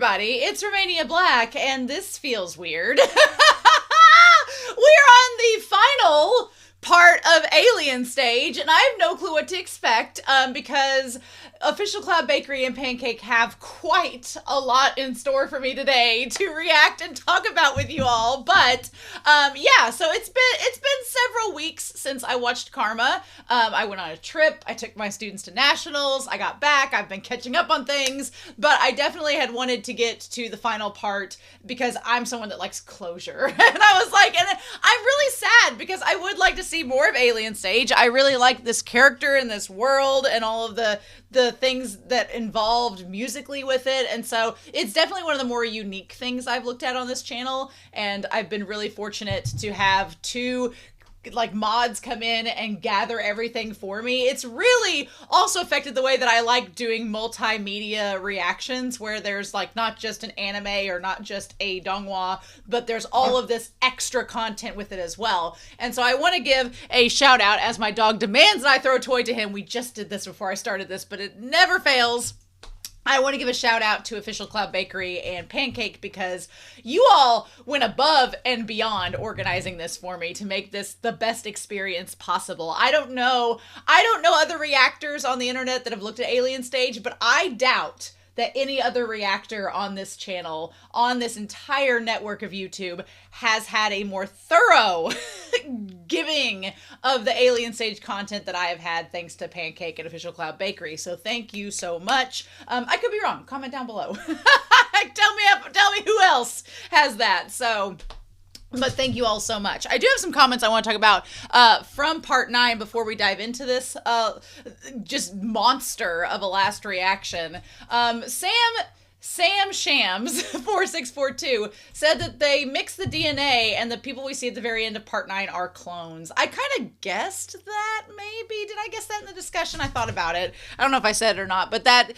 everybody, it's Romania Black, and this feels weird. We're on the final part of Alien Stage, and I have no clue what to expect, because official Cloud Bakery and Pancake have quite a lot in store for me today to react and talk about with you all. But yeah, so it's been several weeks since I watched Karma. I went on a trip. I took my students to nationals. I got back. I've been catching up on things, but I definitely had wanted to get to the final part because I'm someone that likes closure. And I was like, and I'm really sad because I would like to see more of Alien Stage. I really like this character and this world and all of the things that involved musically with it. And so it's definitely one of the more unique things I've looked at on this channel. And I've been really fortunate to have two mods come in and gather everything for me. It's really also affected the way that I like doing multimedia reactions, where there's not just an anime or not just a donghua, but there's all of this extra content with it as well. And so I want to give a shout out, as my dog demands that I throw a toy to him. We just did this before I started this, but it never fails. I want to give a shout out to official Cloud Bakery and Pancake because you all went above and beyond organizing this for me to make this the best experience possible. I don't know other reactors on the internet that have looked at Alien Stage, but I doubt that any other reactor on this channel, on this entire network of YouTube, has had a more thorough giving of the Alien Stage content that I have had, thanks to Pancake and official Cloud Bakery. So thank you so much. I could be wrong. Comment down below. Tell me who else has that. But thank you all so much. I do have some comments I want to talk about from part 9 before we dive into this just monster of a last reaction. Sam Shams 4642 said that they mix the DNA and the people we see at the very end of part 9 are clones. I kind of guessed that, maybe. Did I guess that in the discussion? I thought about it. I don't know if I said it or not, but that's,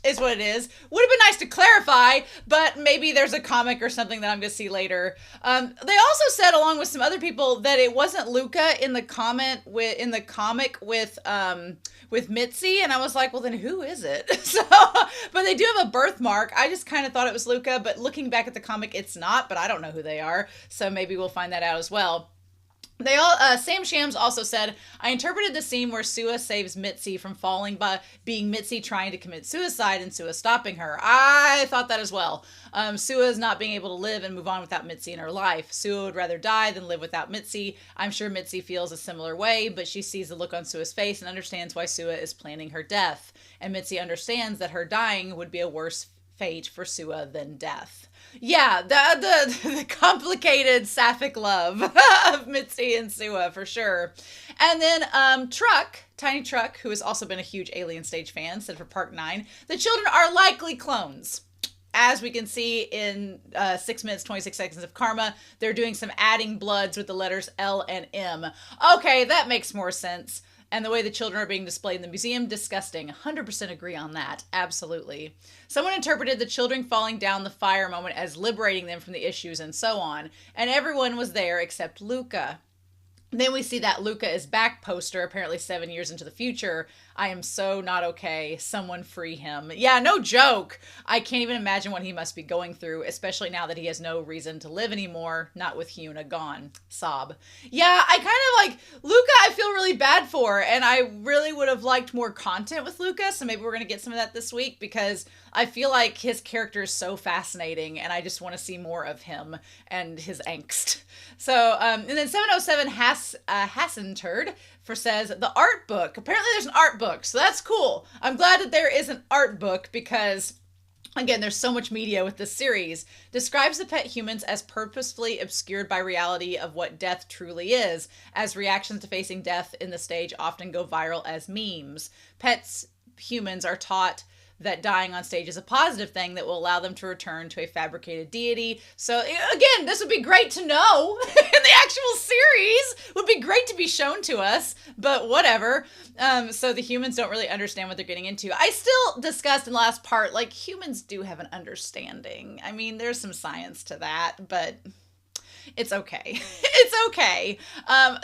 is what it is. Would have been nice to clarify, but maybe there's a comic or something that I'm going to see later. They also said, along with some other people, that it wasn't Luca in the comic with Mitzi, and I was like, well, then who is it? But they do have a birthmark. I just kind of thought it was Luca, but looking back at the comic, it's not. But I don't know who they are, so maybe we'll find that out as well. Sam Shams also said, I interpreted the scene where Sua saves Mitzi from falling by being Mitzi trying to commit suicide and Sua stopping her. I thought that as well. Sua's not being able to live and move on without Mitzi in her life. Sua would rather die than live without Mitzi. I'm sure Mitzi feels a similar way, but she sees the look on Sua's face and understands why Sua is planning her death. And Mitzi understands that her dying would be a worse fate for Sua than death. Yeah, the complicated sapphic love of Mitzi and Sua, for sure. And then Tiny Truck, who has also been a huge Alien Stage fan, said for part 9, the children are likely clones. As we can see in 6 minutes, 26 seconds of Karma, they're doing some adding bloods with the letters L and M. Okay, that makes more sense. And the way the children are being displayed in the museum, disgusting. 100% agree on that. Absolutely. Someone interpreted the children falling down the fire moment as liberating them from the issues and so on. And everyone was there except Luca. Then we see that Luca is back poster, apparently 7 years into the future. I am so not okay. Someone free him. Yeah, no joke. I can't even imagine what he must be going through, especially now that he has no reason to live anymore, not with Hyuna gone. Sob. Yeah, I kind of Luca, I feel really bad for, and I really would have liked more content with Luca, so maybe we're going to get some of that this week, because I feel like his character is so fascinating, and I just want to see more of him and his angst. So, and then 707 Hassenturd says, the art book. Apparently there's an art book, so that's cool. I'm glad that there is an art book because, again, there's so much media with this series. Describes the pet humans as purposefully obscured by reality of what death truly is, as reactions to facing death in the stage often go viral as memes. Pets humans are taught that dying on stage is a positive thing that will allow them to return to a fabricated deity. So again, this would be great to know in the actual series. Would be great to be shown to us, but whatever. So the humans don't really understand what they're getting into. I still discussed in the last part, humans do have an understanding. I mean, there's some science to that, but It's okay. It's okay.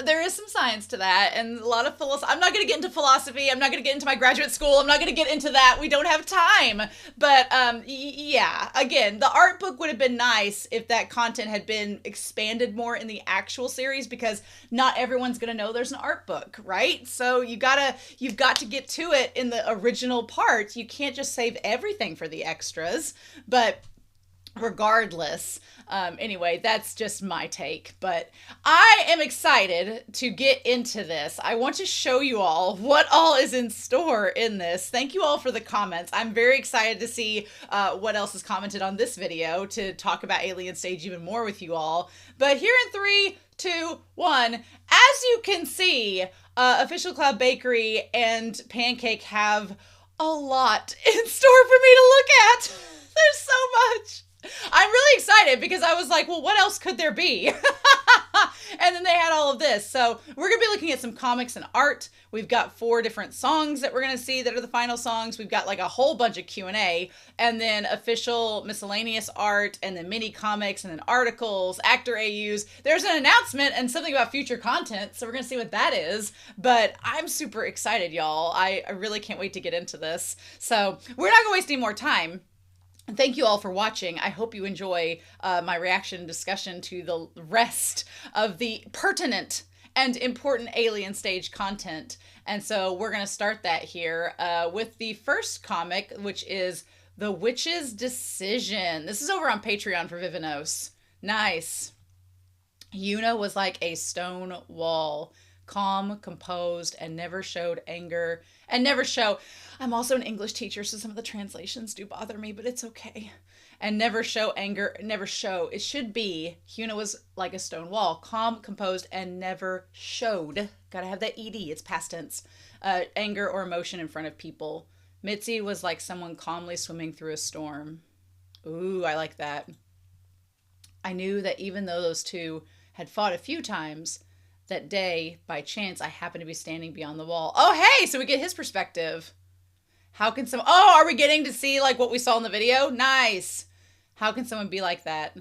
There is some science to that, and a lot of philosophy. I'm not going to get into philosophy. I'm not going to get into my graduate school. I'm not going to get into that. We don't have time. But yeah, again, the art book would have been nice if that content had been expanded more in the actual series, because not everyone's going to know there's an art book, right? So you've got to get to it in the original part. You can't just save everything for the extras. But regardless, anyway, that's just my take. But I am excited to get into this. I want to show you all what all is in store in this. Thank you all for the comments. I'm very excited to see what else is commented on this video, to talk about Alien Stage even more with you all. But here in 3, 2, 1, as you can see, official Cloud Bakery and Pancake have a lot in store for me to look at. There's so much. I'm really excited because I was like, well, what else could there be? And then they had all of this. So we're going to be looking at some comics and art. We've got 4 different songs that we're going to see that are the final songs. We've got like a whole bunch of Q&A, and then official miscellaneous art, and then mini comics, and then articles, actor AUs. There's an announcement and something about future content. So we're going to see what that is. But I'm super excited, y'all. I really can't wait to get into this. So we're not going to waste any more time. Thank you all for watching. I hope you enjoy my reaction and discussion to the rest of the pertinent and important Alien Stage content. And so we're going to start that here with the first comic, which is The Witch's Decision. This is over on Patreon for Vivinos. Nice. Yuna was like a stone wall, calm, composed, and never showed anger, and never show. I'm also an English teacher, so some of the translations do bother me, but it's okay. And never show anger, never show. It should be, Yuna was like a stone wall, calm, composed, and never showed. Gotta have that ED, it's past tense. Anger or emotion in front of people. Mitzi was like someone calmly swimming through a storm. Ooh, I like that. I knew that even though those two had fought a few times, that day, by chance, I happened to be standing beyond the wall. Oh, hey, so we get his perspective. How can some... Oh, are we getting to see, like, what we saw in the video? Nice. How can someone be like that?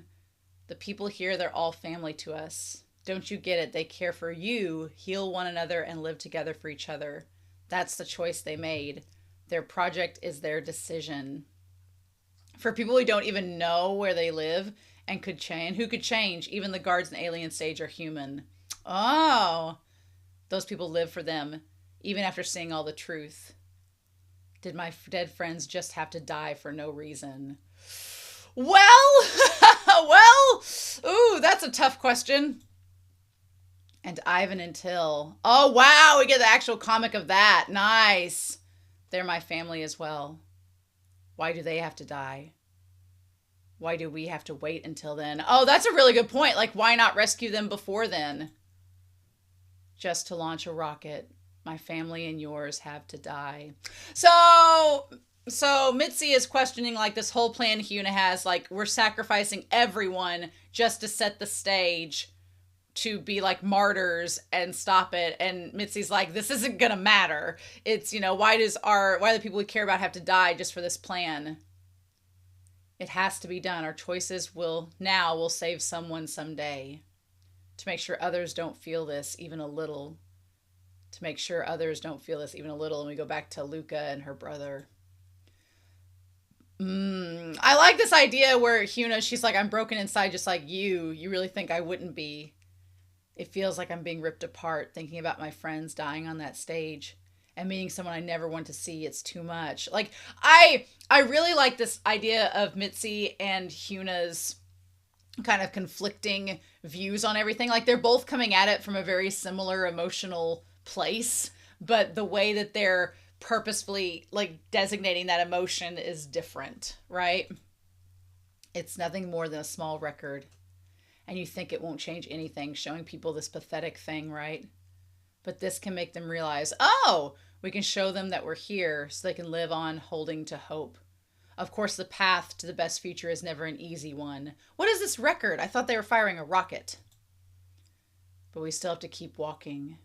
The people here, they're all family to us. Don't you get it? They care for you, heal one another, and live together for each other. That's the choice they made. Their project is their decision. For people who don't even know where they live and could change, who could change, even the guards in Alien Stage are human. Oh, those people live for them, even after seeing all the truth. Did my dead friends just have to die for no reason? Well, well, ooh, that's a tough question. And Ivan and Till. Oh, wow, we get the actual comic of that. Nice. They're my family as well. Why do they have to die? Why do we have to wait until then? Oh, that's a really good point. Like, why not rescue them before then? Just to launch a rocket. My family and yours have to die. So Mitzi is questioning, like, this whole plan Hyuna has. Like, we're sacrificing everyone just to set the stage to be, like, martyrs and stop it. And Mitzi's like, this isn't gonna matter. It's, you know, why do the people we care about have to die just for this plan? It has to be done. Our choices will save someone someday. To make sure others don't feel this even a little. To make sure others don't feel this even a little. And we go back to Luca and her brother. I like this idea where Hyuna, she's like, I'm broken inside just like you. You really think I wouldn't be? It feels like I'm being ripped apart thinking about my friends dying on that stage. And meeting someone I never want to see. It's too much. Like, I really like this idea of Mitzi and Hyuna's kind of conflicting views on everything. Like, they're both coming at it from a very similar emotional place, but the way that they're purposefully, like, designating that emotion is different, right? It's nothing more than a small record, and you think it won't change anything, showing people this pathetic thing, right? But this can make them realize, oh, we can show them that we're here so they can live on holding to hope. Of course, the path to the best future is never an easy one. What is this record? I thought they were firing a rocket. But we still have to keep walking.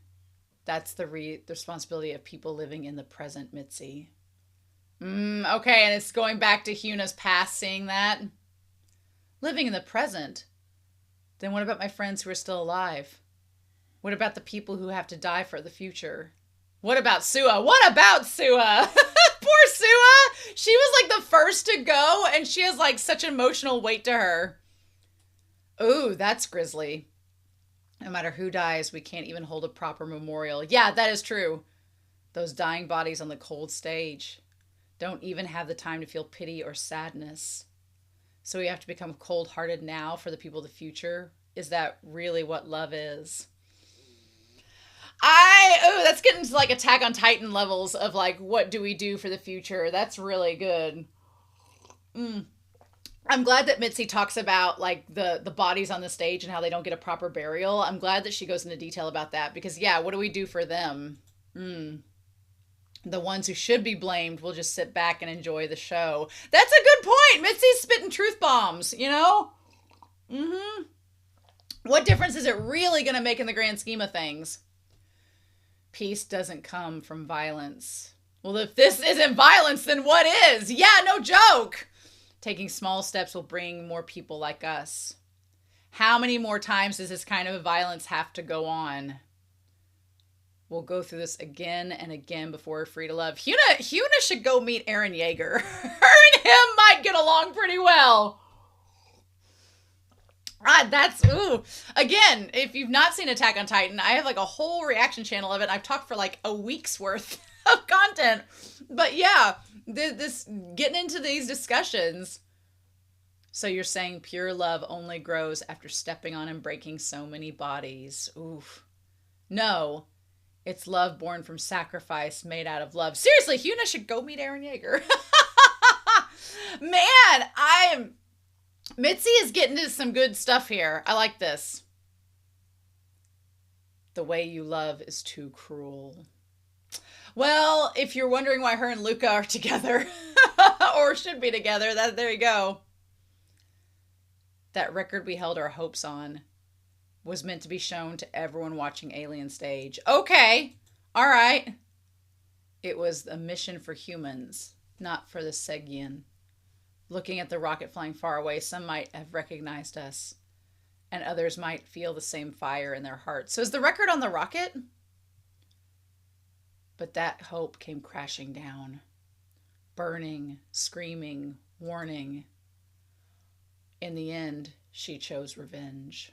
That's the responsibility of people living in the present, Mitzi. Okay, and it's going back to Hyuna's past, seeing that. Living in the present? Then what about my friends who are still alive? What about the people who have to die for the future? What about Sua? What about Sua? Poor Sua! She was like the first to go, and she has like such emotional weight to her. Ooh, that's grisly. No matter who dies, we can't even hold a proper memorial. Yeah, that is true. Those dying bodies on the cold stage don't even have the time to feel pity or sadness. So we have to become cold-hearted now for the people of the future? Is that really what love is? That's getting to like Attack on Titan levels of like, what do we do for the future? That's really good. I'm glad that Mitzi talks about like the bodies on the stage and how they don't get a proper burial. I'm glad that she goes into detail about that because yeah, what do we do for them? The ones who should be blamed will just sit back and enjoy the show. That's a good point. Mitzi's spitting truth bombs, you know? What difference is it really going to make in the grand scheme of things? Peace doesn't come from violence. Well, if this isn't violence, then what is? Yeah, no joke. Taking small steps will bring more people like us. How many more times does this kind of violence have to go on? We'll go through this again and again before we're free to love. Huna should go meet Eren Yeager. Her and him might get along pretty well. Ooh. Again, if you've not seen Attack on Titan, I have like a whole reaction channel of it. I've talked for like a week's worth of content. But yeah, this getting into these discussions. So you're saying pure love only grows after stepping on and breaking so many bodies. Oof. No. It's love born from sacrifice, made out of love. Seriously, Huna should go meet Eren Yeager. Man, Mitzi is getting to some good stuff here. I like this. The way you love is too cruel. Well, if you're wondering why her and Luca are together, or should be together, there you go. That record we held our hopes on was meant to be shown to everyone watching Alien Stage. Okay, all right. It was a mission for humans, not for the Segyin. Looking at the rocket flying far away, some might have recognized us, and others might feel the same fire in their hearts. So is the record on the rocket? But that hope came crashing down, burning, screaming, warning. In the end, she chose revenge.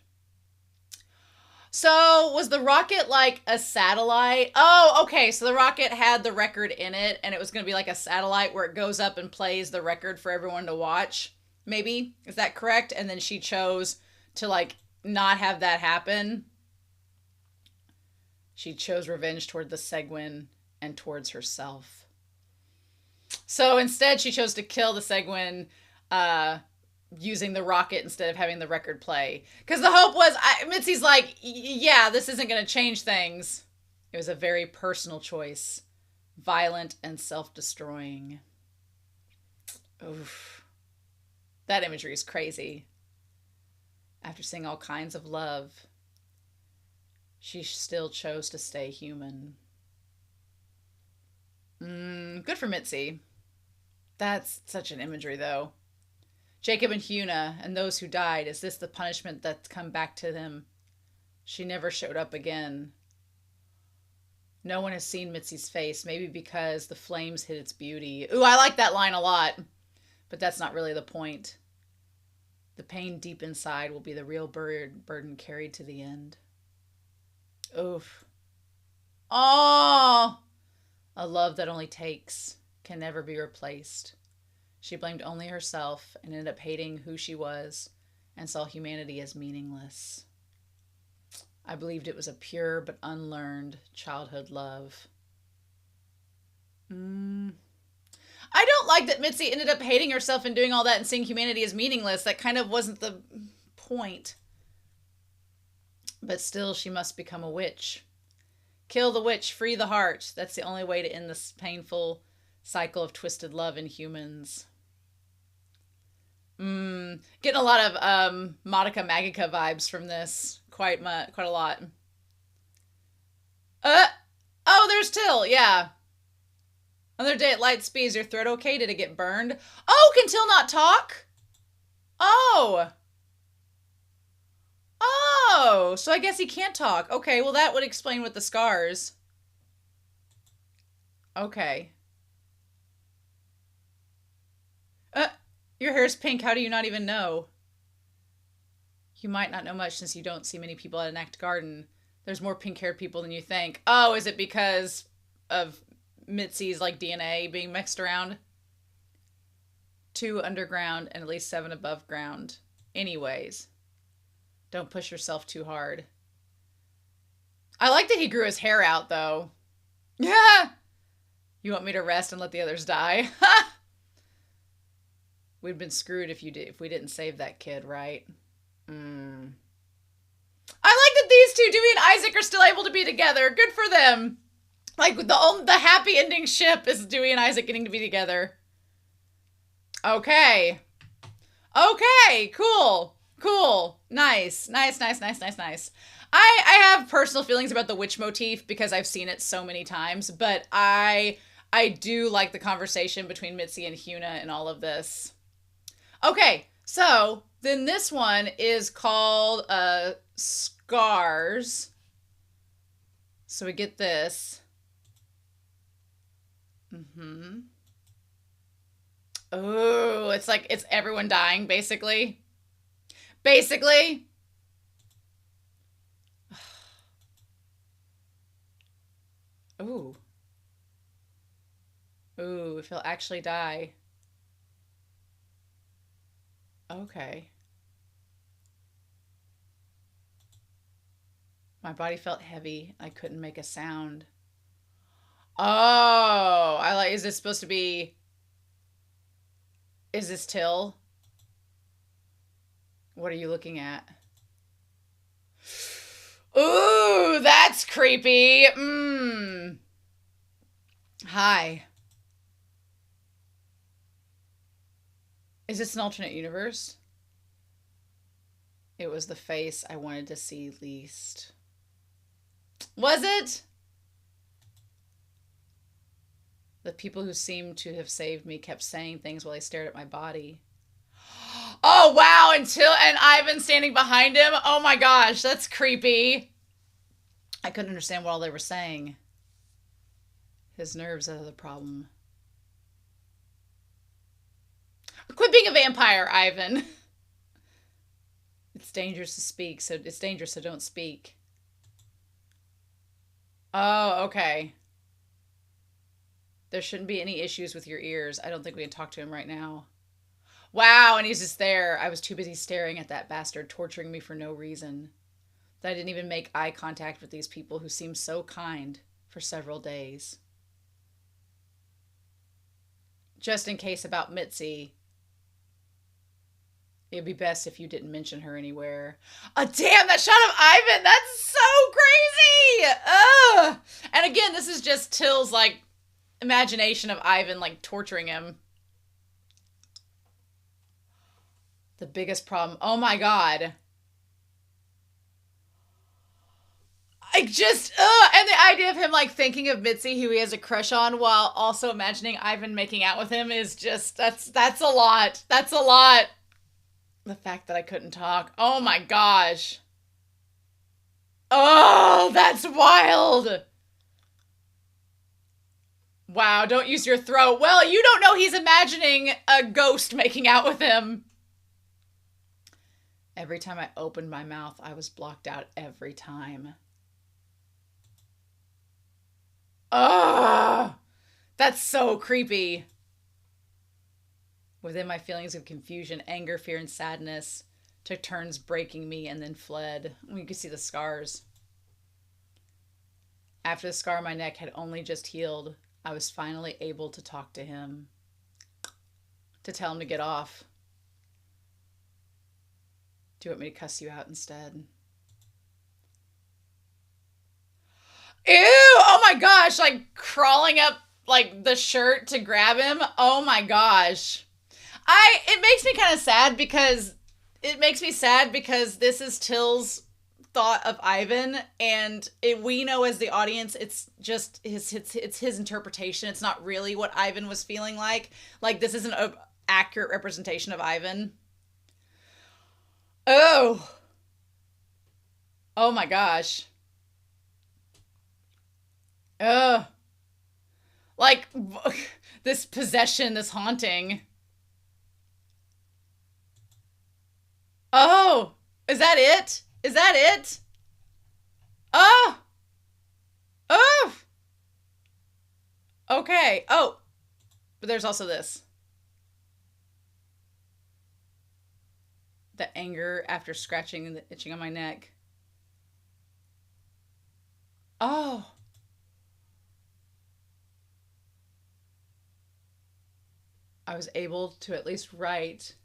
So was the rocket like a satellite? Oh, okay. So the rocket had the record in it and it was going to be like a satellite where it goes up and plays the record for everyone to watch. Maybe. Is that correct? And then she chose to like not have that happen. She chose revenge toward the Segwin and towards herself. So instead she chose to kill the Segwin, using the rocket instead of having the record play. Because the hope was, Mitzi's like, yeah, this isn't going to change things. It was a very personal choice. Violent and self-destroying. Oof. That imagery is crazy. After seeing all kinds of love, she still chose to stay human. Good for Mitzi. That's such an imagery, though. Jacob and Huna and those who died, is this the punishment that's come back to them? She never showed up again. No one has seen Mitzi's face, maybe because the flames hid its beauty. Ooh, I like that line a lot. But that's not really the point. The pain deep inside will be the real burden carried to the end. Oof. Oh! A love that only takes can never be replaced. She blamed only herself and ended up hating who she was and saw humanity as meaningless. I believed it was a pure but unlearned childhood love. I don't like that Mitzi ended up hating herself and doing all that and seeing humanity as meaningless. That kind of wasn't the point. But still, she must become a witch. Kill the witch, free the heart. That's the only way to end this painful cycle of twisted love in humans. Getting a lot of Madoka Magica vibes from this. Quite a lot. Oh, there's Till, yeah. Another day at light speed. Is your throat okay? Did it get burned? Oh, can Till not talk? Oh. Oh, so I guess he can't talk. Okay, well that would explain with the scars. Okay. Uh, your hair's pink. How do you not even know? You might not know much since you don't see many people at an act garden. There's more pink-haired people than you think. Oh, is it because of Mitzi's like DNA being mixed around? 2 underground and at least 7 above ground. Anyways, don't push yourself too hard. I like that he grew his hair out though. Yeah. You want me to rest and let the others die? We'd been screwed if we didn't save that kid, right? I like that these two, Dewey and Isaac, are still able to be together. Good for them. Like the happy ending ship is Dewey and Isaac getting to be together. Okay. Okay. Cool. Cool. Nice. Nice. Nice. Nice. Nice. Nice. I have personal feelings about the witch motif because I've seen it so many times, but I do like the conversation between Mitzi and Huna and all of this. Okay, so then this one is called Scars. So we get this. Oh, it's like it's everyone dying, basically. Basically. Ooh. Ooh, if he'll actually die. Okay. My body felt heavy. I couldn't make a sound. Oh, is this supposed to be... Is this Till? What are you looking at? Ooh, that's creepy. Hi. Is this an alternate universe? It was the face I wanted to see least. Was it? The people who seemed to have saved me kept saying things while they stared at my body. Oh, wow. And Ivan standing behind him. Oh my gosh, that's creepy. I couldn't understand what all they were saying. His nerves are the problem. Quit being a vampire, Ivan. It's dangerous to speak, so it's dangerous, so don't speak. Oh, okay. There shouldn't be any issues with your ears. I don't think we can talk to him right now. Wow, and he's just there. I was too busy staring at that bastard torturing me for no reason. That I didn't even make eye contact with these people who seemed so kind for several days. Just in case about Mitzi, it'd be best if you didn't mention her anywhere. Oh, damn, that shot of Ivan, that's so crazy! Ugh! And again, this is just Till's, like, imagination of Ivan, like, torturing him. The biggest problem. Oh my god. And the idea of him, like, thinking of Mitzi, who he has a crush on, while also imagining Ivan making out with him is just, that's a lot. That's a lot. The fact that I couldn't talk. Oh my gosh. Oh, that's wild. Wow, don't use your throat. Well, you don't know he's imagining a ghost making out with him. Every time I opened my mouth, I was blocked out every time. Oh, that's so creepy. Within my feelings of confusion, anger, fear, and sadness took turns breaking me and then fled. You can see the scars. After the scar on my neck had only just healed, I was finally able to talk to him. To tell him to get off. Do you want me to cuss you out instead? Ew! Oh my gosh! Like crawling up like the shirt to grab him. Oh my gosh! It makes me kind of sad because this is Till's thought of Ivan, and we know as the audience it's just his interpretation. It's not really what Ivan was feeling like. Like this isn't an accurate representation of Ivan. Oh. Oh my gosh. Ugh. Like, this possession, this haunting. Oh, is that it? Is that it? Oh, oh, okay. Oh, but there's also this. The anger after scratching and the itching on my neck. Oh, I was able to at least write.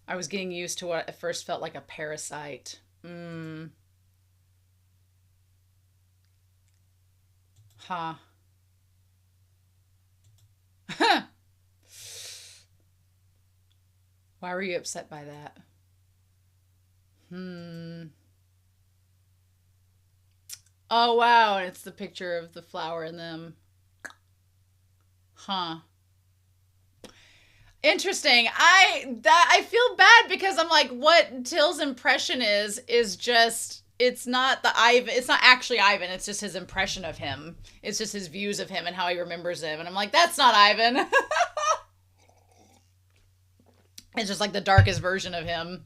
I was getting used to what at first felt like a parasite. Mm, huh. Why were you upset by that? Hmm. Oh wow, it's the picture of the flower in them. Huh. Interesting. I feel bad because I'm like, what Till's impression is just it's not the Ivan. It's not actually Ivan. It's just his impression of him. It's just his views of him and how he remembers him. And I'm like, that's not Ivan. It's just like the darkest version of him.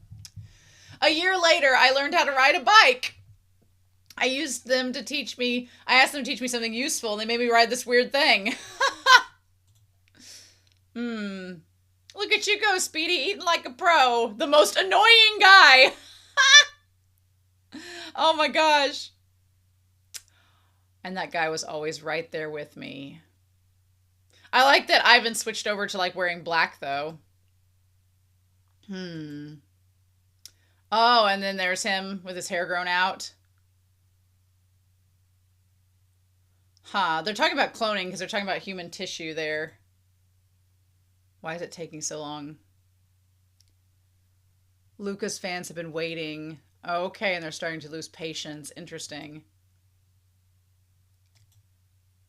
A year later, I learned how to ride a bike. I used them to teach me. I asked them to teach me something useful, and they made me ride this weird thing. Hmm. Look at you go, Speedy, eating like a pro. The most annoying guy. Oh my gosh. And that guy was always right there with me. I like that Ivan switched over to like wearing black though. Hmm. Oh, and then there's him with his hair grown out. Huh. They're talking about cloning because they're talking about human tissue there. Why is it taking so long? Lucas fans have been waiting. Okay, and they're starting to lose patience. Interesting.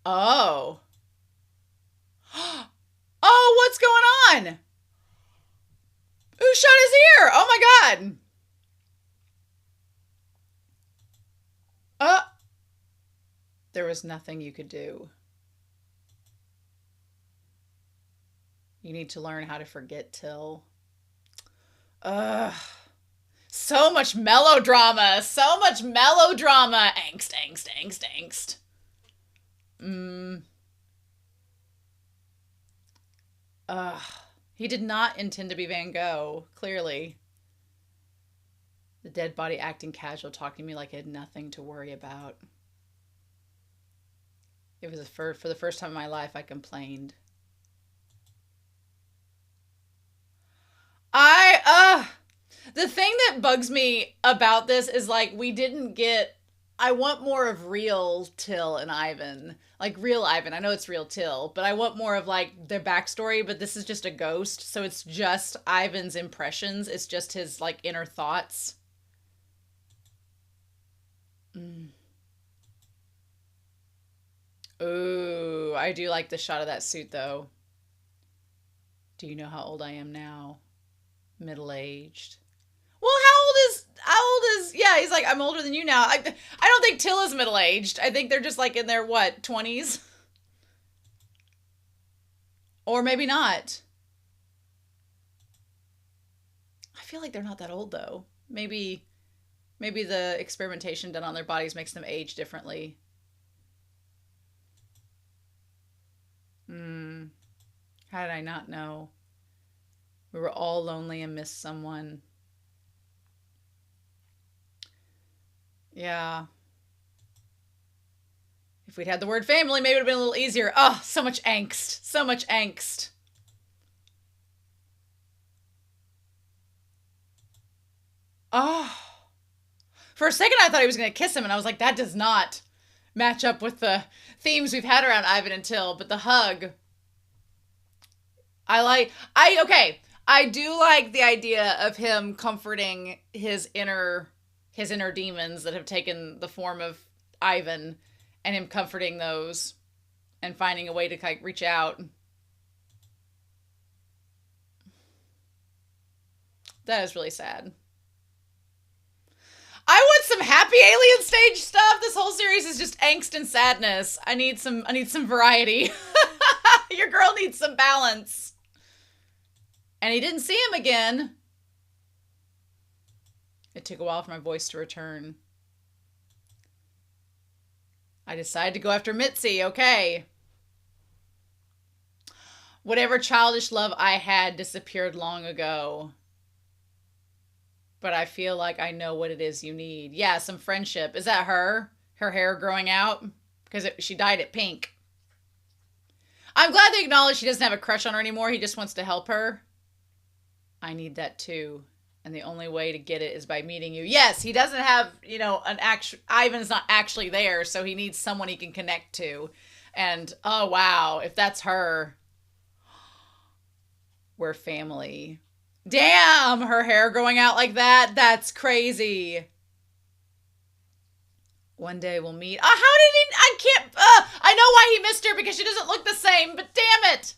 Oh. Oh, what's going on? Who shot his ear? Oh my god. There was nothing you could do. You need to learn how to forget Till. Ugh. So much melodrama. So much melodrama. Angst, angst, angst, angst. Mm. Ugh. He did not intend to be Van Gogh, clearly. The dead body acting casual, talking to me like I had nothing to worry about. It was for the first time in my life I complained. I the thing that bugs me about this is like we didn't get I want more of real Till and Ivan. Like real Ivan. I know it's real Till, but I want more of like their backstory, but this is just a ghost, so it's just Ivan's impressions. It's just his like inner thoughts. Mm. Ooh, I do like the shot of that suit though. Do you know how old I am now? Middle aged. Well, yeah, he's like, I'm older than you now. I don't think Till is middle aged. I think they're just like in their what, 20s? Or maybe not. I feel like they're not that old though. Maybe the experimentation done on their bodies makes them age differently. Hmm. How did I not know? We were all lonely and missed someone. Yeah. If we'd had the word family, maybe it would have been a little easier. Oh, so much angst. So much angst. Oh. For a second, I thought he was going to kiss him, and I was like, that does not match up with the themes we've had around Ivan and Till. But the hug, okay. I do like the idea of him comforting his inner demons that have taken the form of Ivan, and him comforting those and finding a way to like reach out. That is really sad. I want some happy alien stage stuff. This whole series is just angst and sadness. I need some variety. Your girl needs some balance. And he didn't see him again. It took a while for my voice to return. I decided to go after Mitzi. Okay. Whatever childish love I had disappeared long ago. But I feel like I know what it is you need. Yeah, some friendship. Is that her? Her hair growing out? Because she dyed it pink. I'm glad they acknowledge he doesn't have a crush on her anymore. He just wants to help her. I need that too. And the only way to get it is by meeting you. Yes, he doesn't have, you know, an actual... Ivan's not actually there, so he needs someone he can connect to. And, oh, wow, if that's her... We're family. Damn, her hair growing out like that. That's crazy. One day we'll meet. How did he? I can't. I know why he missed her, because she doesn't look the same, but damn it.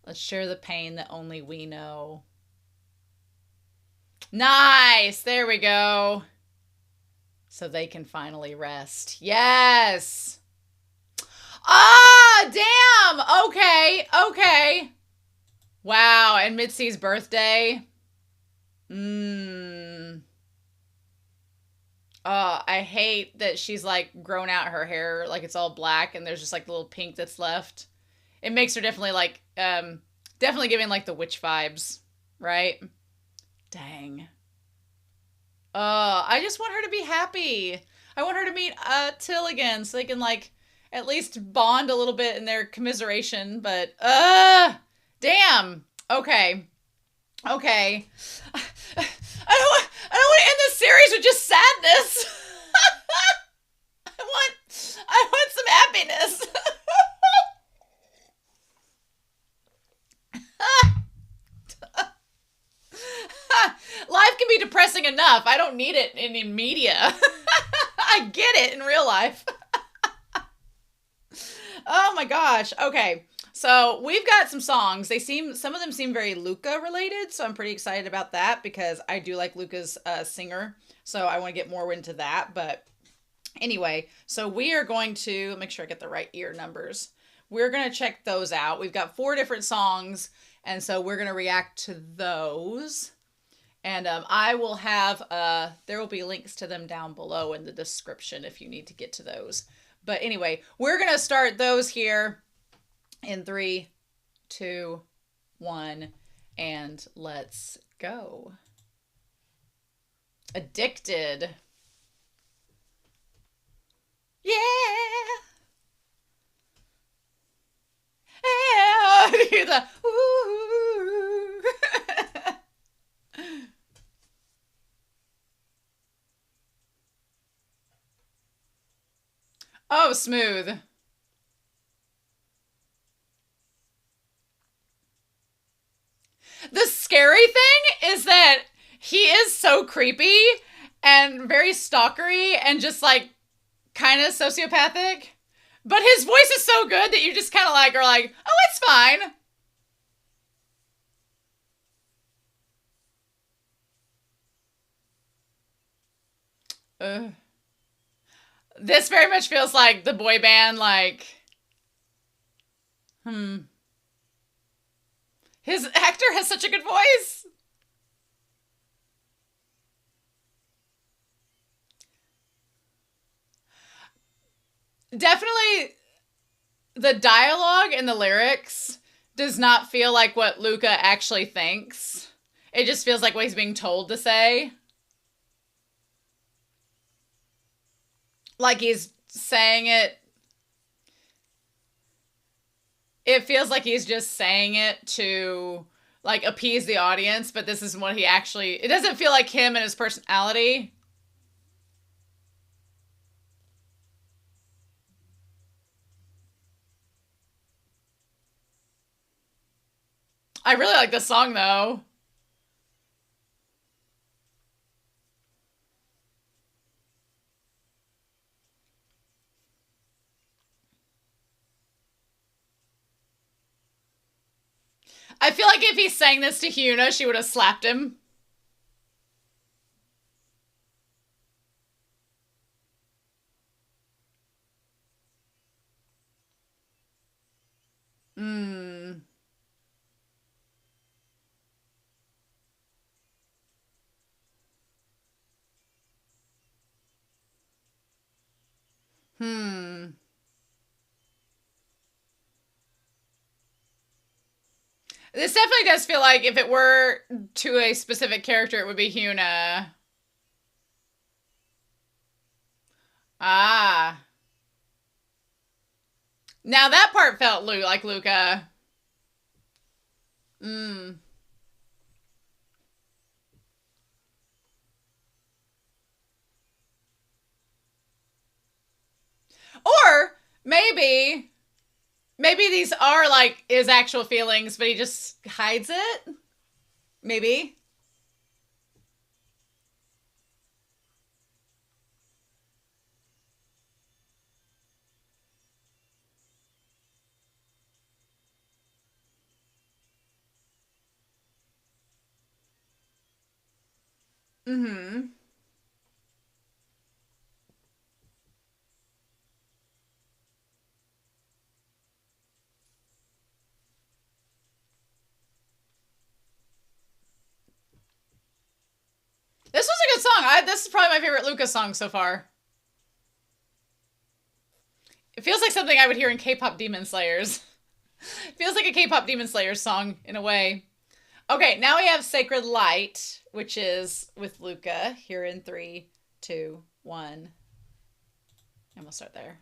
Let's share the pain that only we know. Nice. There we go. So they can finally rest. Yes. Ah, damn. Okay. Okay. Wow, and Mitzi's birthday. I hate that she's like grown out her hair, like it's all black, and there's just like a little pink that's left. It makes her definitely like, definitely giving like the witch vibes, right? Dang. I just want her to be happy. I want her to meet Till again, so they can like at least bond a little bit in their commiseration. But damn. Okay. Okay. I don't want to end this series with just sadness. I want some happiness. Life can be depressing enough. I don't need it in media. I get it in real life. Oh my gosh. Okay. So we've got some songs. Some of them seem very Luca related. So I'm pretty excited about that, because I do like Luca's singer. So I want to get more into that. But anyway, so we are going to make sure I get the right ear numbers. We're going to check those out. We've got 4 different songs. And so we're going to react to those. And I will have, there will be links to them down below in the description if you need to get to those. But anyway, we're going to start those here in 3, 2, 1, and let's go. Addicted. Yeah. Yeah. Hear the ooh. Oh, smooth. The scary thing is that he is so creepy and very stalkery and just like kind of sociopathic. But his voice is so good that you just kind of like are like, oh, it's fine. This very much feels like the boy band, like, His actor has such a good voice. Definitely the dialogue and the lyrics does not feel like what Luca actually thinks. It just feels like what he's being told to say. Like he's saying it. It feels like he's just saying it to like appease the audience, but this isn't what he actually... It doesn't feel like him and his personality. I really like this song though. I feel like if he sang this to Hyuna, she would have slapped him. Hmm. Hmm. This definitely does feel like if it were to a specific character, it would be Huna. Ah. Now that part felt like Luca. Hmm. Or maybe these are like his actual feelings, but he just hides it. Maybe. Mm-hmm. This was a good song. This is probably my favorite Luca song so far. It feels like something I would hear in K-pop Demon Slayers. It feels like a K-pop Demon Slayers song in a way. Okay, now we have Sacred Light, which is with Luca. Here in 3, 2, 1. And we'll start there.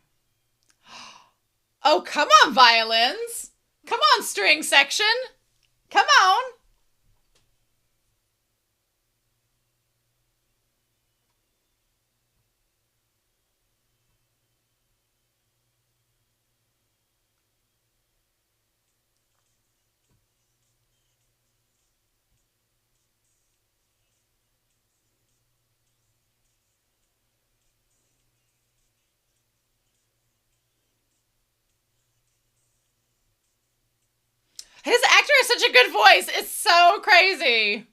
Oh, come on, violins. Come on, string section. Come on. His actor has such a good voice. It's so crazy.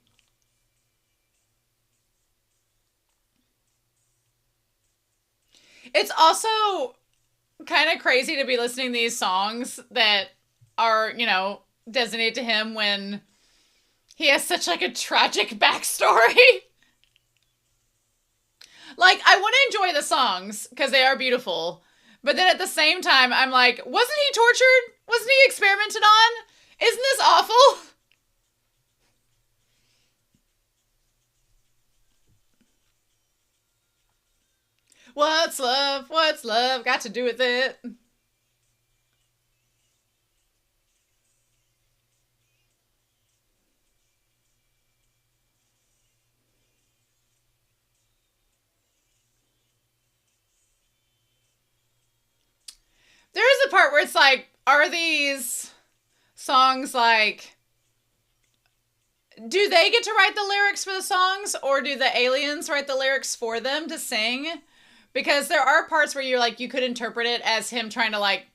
It's also kind of crazy to be listening to these songs that are, designated to him when he has such like a tragic backstory. Like, I want to enjoy the songs because they are beautiful. But then at the same time, I'm like, wasn't he tortured? Wasn't he experimented on? Isn't this awful? What's love? What's love got to do with it? There is a part where it's like, are these songs like, do they get to write the lyrics for the songs, or do the aliens write the lyrics for them to sing? Because there are parts where you're like, you could interpret it as him trying to like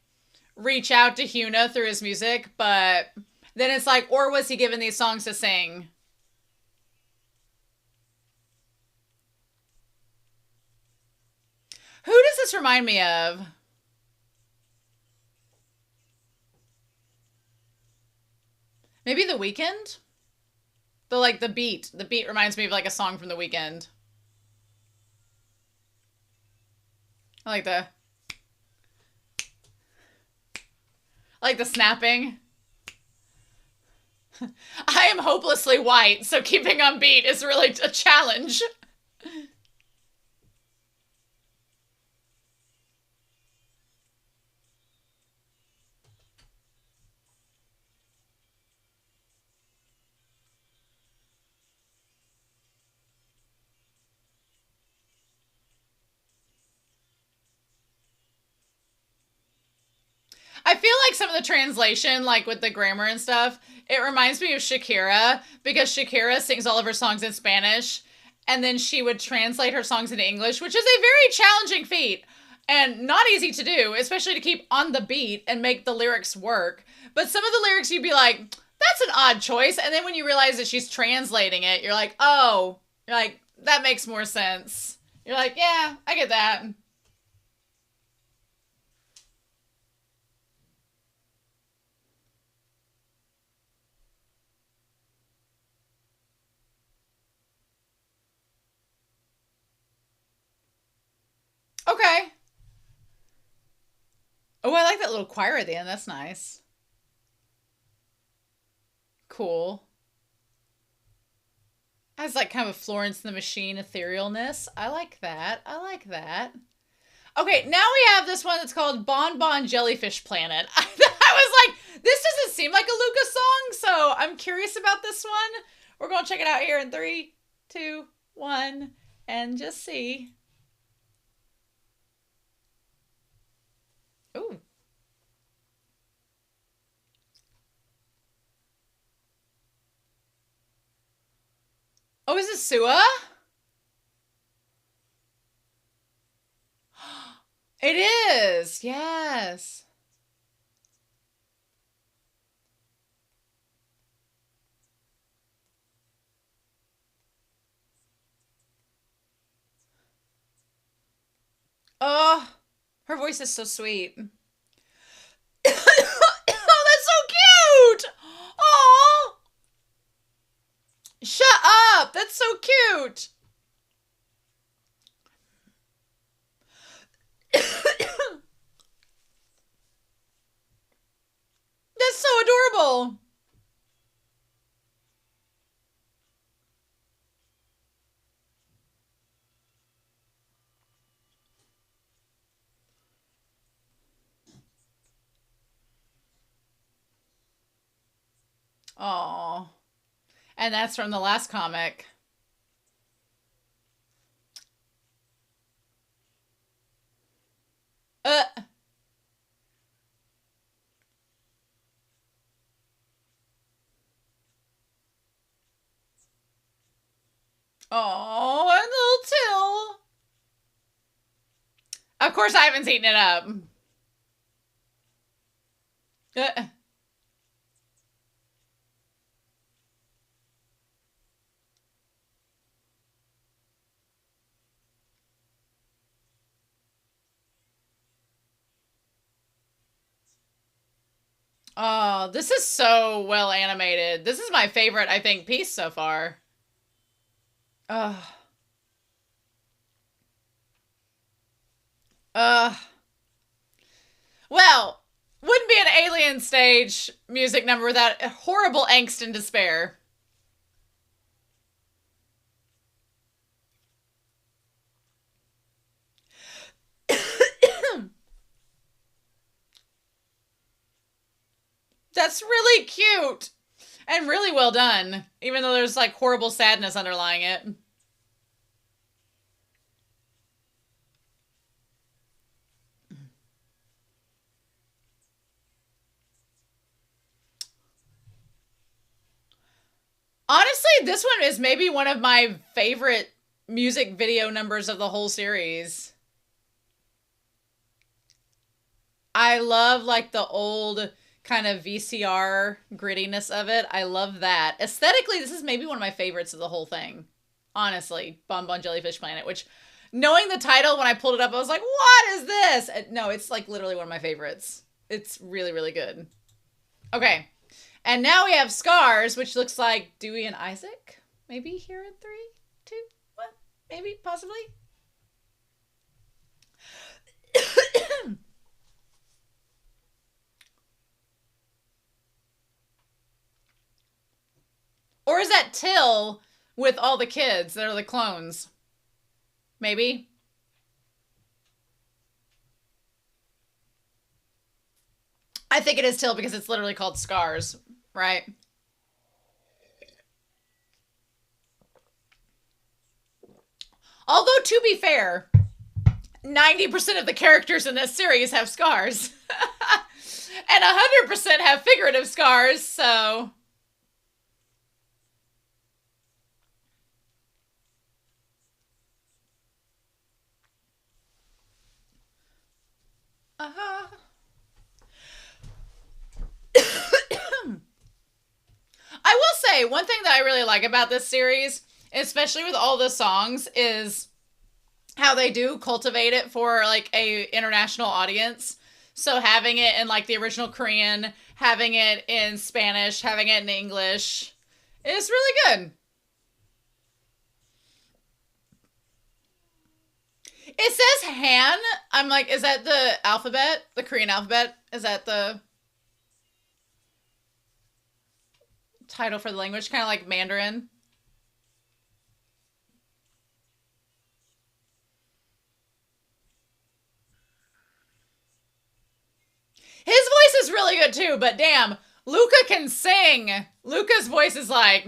reach out to Huna through his music, but then it's like, or was he given these songs to sing? Who does this remind me of? Maybe The Weeknd? The beat. The beat reminds me of like a song from The Weeknd. I like the snapping. I am hopelessly white, so keeping on beat is really a challenge. I feel like some of the translation, like with the grammar and stuff, it reminds me of Shakira because Shakira sings all of her songs in Spanish and then she would translate her songs into English, which is a very challenging feat and not easy to do, especially to keep on the beat and make the lyrics work. But some of the lyrics you'd be like, that's an odd choice. And then when you realize that she's translating it, you're like, oh, you're like, that makes more sense. You're like, yeah, I get that. Okay. Oh, I like that little choir at the end. That's nice. Cool. Has like kind of a Florence and the Machine etherealness. I like that. I like that. Okay, now we have this one that's called Bon Bon Jellyfish Planet. I was like, this doesn't seem like a Luca song, so I'm curious about this one. We're going to check it out here in 3, 2, 1, and just see. Ooh. Oh, is it Sua? It is. Yes. Oh, her voice is so sweet. Oh, that's so cute. Oh, shut up. That's so cute. That's so adorable. Oh, and that's from the last comic. Uh, oh, and little Till. Of course, I haven't eaten it up. Uh, oh, this is so well animated. This is my favorite, I think, piece so far. Ugh. Ugh. Well, wouldn't be an Alien stage music number without horrible angst and despair. That's really cute and really well done, even though there's like horrible sadness underlying it. Honestly, this one is maybe one of my favorite music video numbers of the whole series. I love like the old kind of VCR grittiness of it. I love that. Aesthetically, this is maybe one of my favorites of the whole thing. Honestly, Bon Bon Jellyfish Planet, which knowing the title when I pulled it up, I was like, what is this? No, it's like literally one of my favorites. It's really, really good. Okay. And now we have Scars, which looks like Dewey and Isaac. Maybe here in 3, 2, 1. Maybe, possibly. Or is that Till with all the kids that are the clones? Maybe. I think it is Till because it's literally called Scars, right? Although, to be fair, 90% of the characters in this series have scars. And 100% have figurative scars, so... Uh-huh. I will say, one thing that I really like about this series, especially with all the songs, is how they do cultivate it for like a international audience. So having it in like the original Korean, having it in Spanish, having it in English, is really good. It says Han. I'm like, is that the alphabet? The Korean alphabet? Is that the title for the language? Kind of like Mandarin. His voice is really good too, but damn, Luca can sing. Luca's voice is like...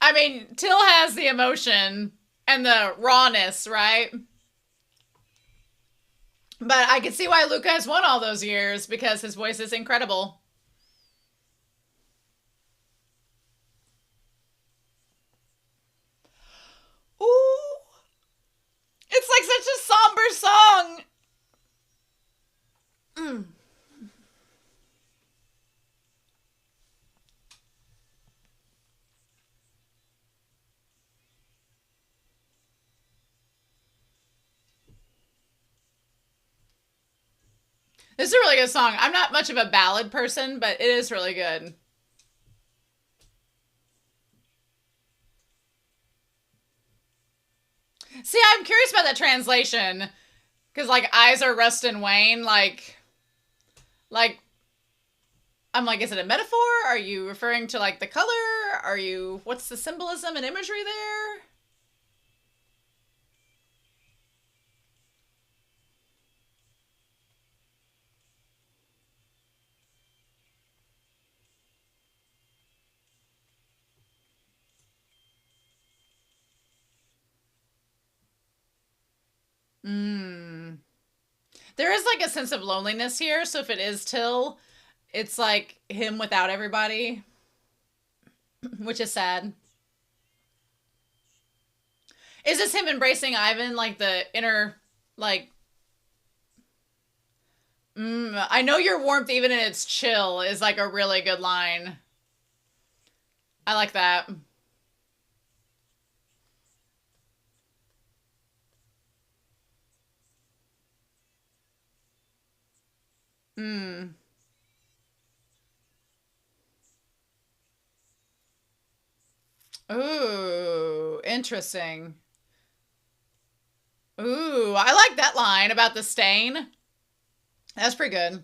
I mean, Till has the emotion and the rawness, right? But I can see why Luca has won all those years, because his voice is incredible. Ooh. It's like such a somber song. Mm. This is a really good song. I'm not much of a ballad person, but it is really good. See, I'm curious about that translation. Because, like, eyes are rust and wane. Like, I'm like, is it a metaphor? Are you referring to, like, the color? What's the symbolism and imagery there? Mm. There is like a sense of loneliness here. So if it is Till, it's like him without everybody, which is sad. Is this him embracing Ivan, like the inner, like, I know your warmth even in its chill is like a really good line. I like that. Mm. Ooh, interesting. Ooh, I like that line about the stain. That's pretty good.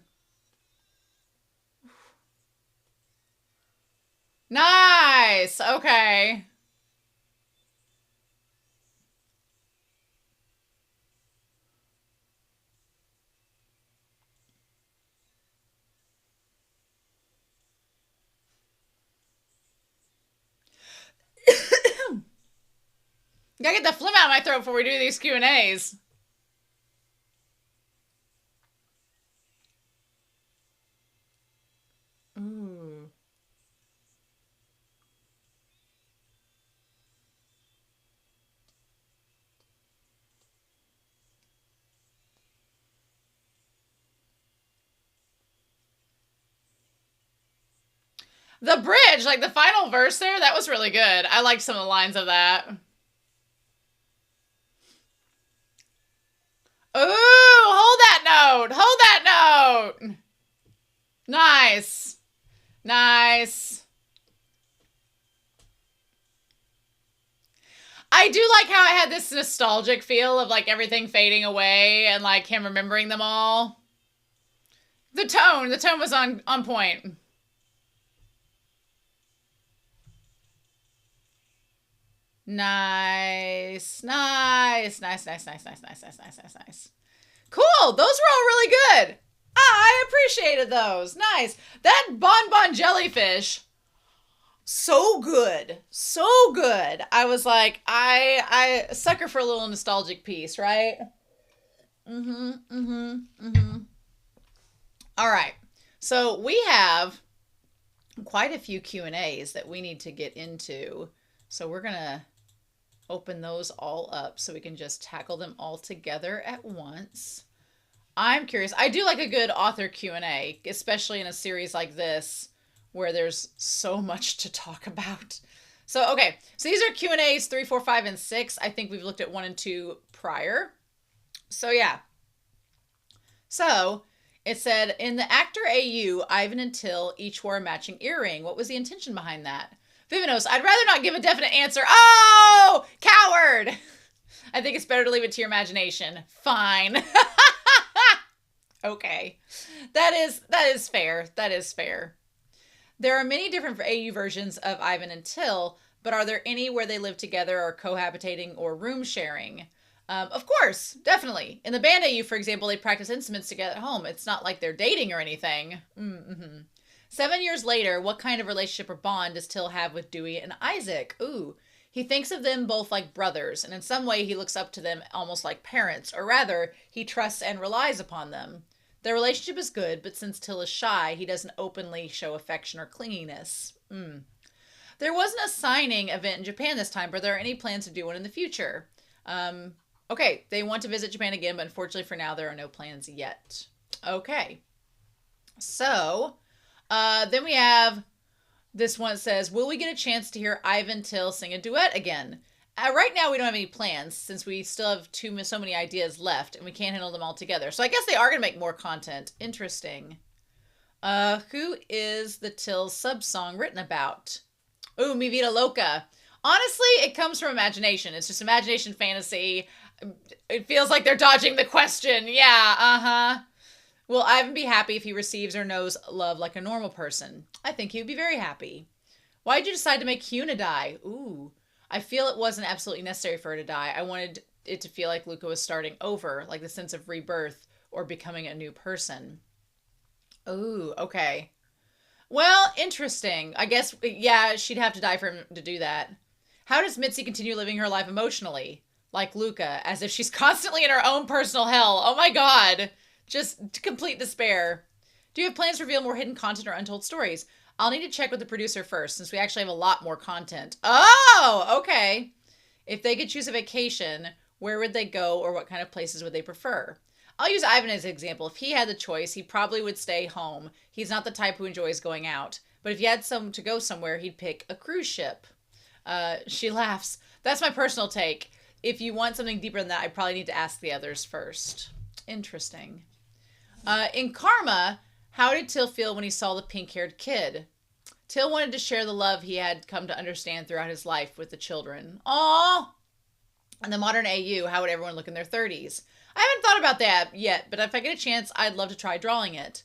Nice. Okay. Gotta get the phlegm out of my throat before we do these Q&As. Ooh. The bridge, like the final verse there, that was really good. I liked some of the lines of that. Ooh, hold that note. Hold that note. Nice. Nice. I do like how I had this nostalgic feel of like everything fading away and like him remembering them all. The tone was on point. Nice. Nice. Nice, nice, nice, nice, nice, nice, nice, nice, nice. Cool. Those were all really good. I appreciated those. Nice. That bonbon jellyfish, so good. So good. I was like, I sucker for a little nostalgic piece, right? Mm-hmm. Mm-hmm. Mm-hmm. All right. So we have quite a few Q&As that we need to get into. So we're going to open those all up so we can just tackle them all together at once. I'm curious. I do like a good author Q&A, especially in a series like this where there's so much to talk about. So, okay. So these are Q&As 3, 4, 5, and 6. I think we've looked at 1 and 2 prior. So, yeah. So, It said, in the actor AU, Ivan and Till each wore a matching earring. What was the intention behind that? Vivinos, I'd rather not give a definite answer. Oh, coward! I think it's better to leave it to your imagination. Fine. Okay. That is fair. That is fair. There are many different AU versions of Ivan and Till, but are there any where they live together or cohabitating or room sharing? Of course, definitely. In the band AU, for example, they practice instruments together at home. It's not like they're dating or anything. 7 years later, what kind of relationship or bond does Till have with Dewey and Isaac? Ooh, he thinks of them both like brothers, and in some way he looks up to them almost like parents, or rather, he trusts and relies upon them. Their relationship is good, but since Till is shy, he doesn't openly show affection or clinginess. There wasn't a signing event in Japan this time, but are there any plans to do one in the future? Okay, they want to visit Japan again, but unfortunately for now, there are no plans yet. Okay. So, then we have this one that says, will we get a chance to hear Ivan Till sing a duet again? Right now, we don't have any plans since we still have so many ideas left and we can't handle them all together. So I guess they are going to make more content. Interesting. Who is the Till sub-song written about? Ooh, Mi Vida Loca. Honestly, it comes from imagination. It's just imagination fantasy. It feels like they're dodging the question. Yeah, Will Ivan be happy if he receives or knows love like a normal person? I think he would be very happy. Why did you decide to make Hyuna die? Ooh. I feel it wasn't absolutely necessary for her to die. I wanted it to feel like Luca was starting over, like the sense of rebirth or becoming a new person. Ooh, okay. Well, interesting. I guess, yeah, she'd have to die for him to do that. How does Mitzi continue living her life emotionally? Like Luca, as if she's constantly in her own personal hell. Oh my god. Just complete despair. Do you have plans to reveal more hidden content or untold stories? I'll need to check with the producer first, since we actually have a lot more content. Oh, okay. If they could choose a vacation, where would they go or what kind of places would they prefer? I'll use Ivan as an example. If he had the choice, he probably would stay home. He's not the type who enjoys going out. But if he had to go somewhere, he'd pick a cruise ship. She laughs. That's my personal take. If you want something deeper than that, I probably need to ask the others first. Interesting. In Karma, how did Till feel when he saw the pink-haired kid? Till wanted to share the love he had come to understand throughout his life with the children. Aww! In the modern AU, how would everyone look in their 30s? I haven't thought about that yet, but if I get a chance, I'd love to try drawing it.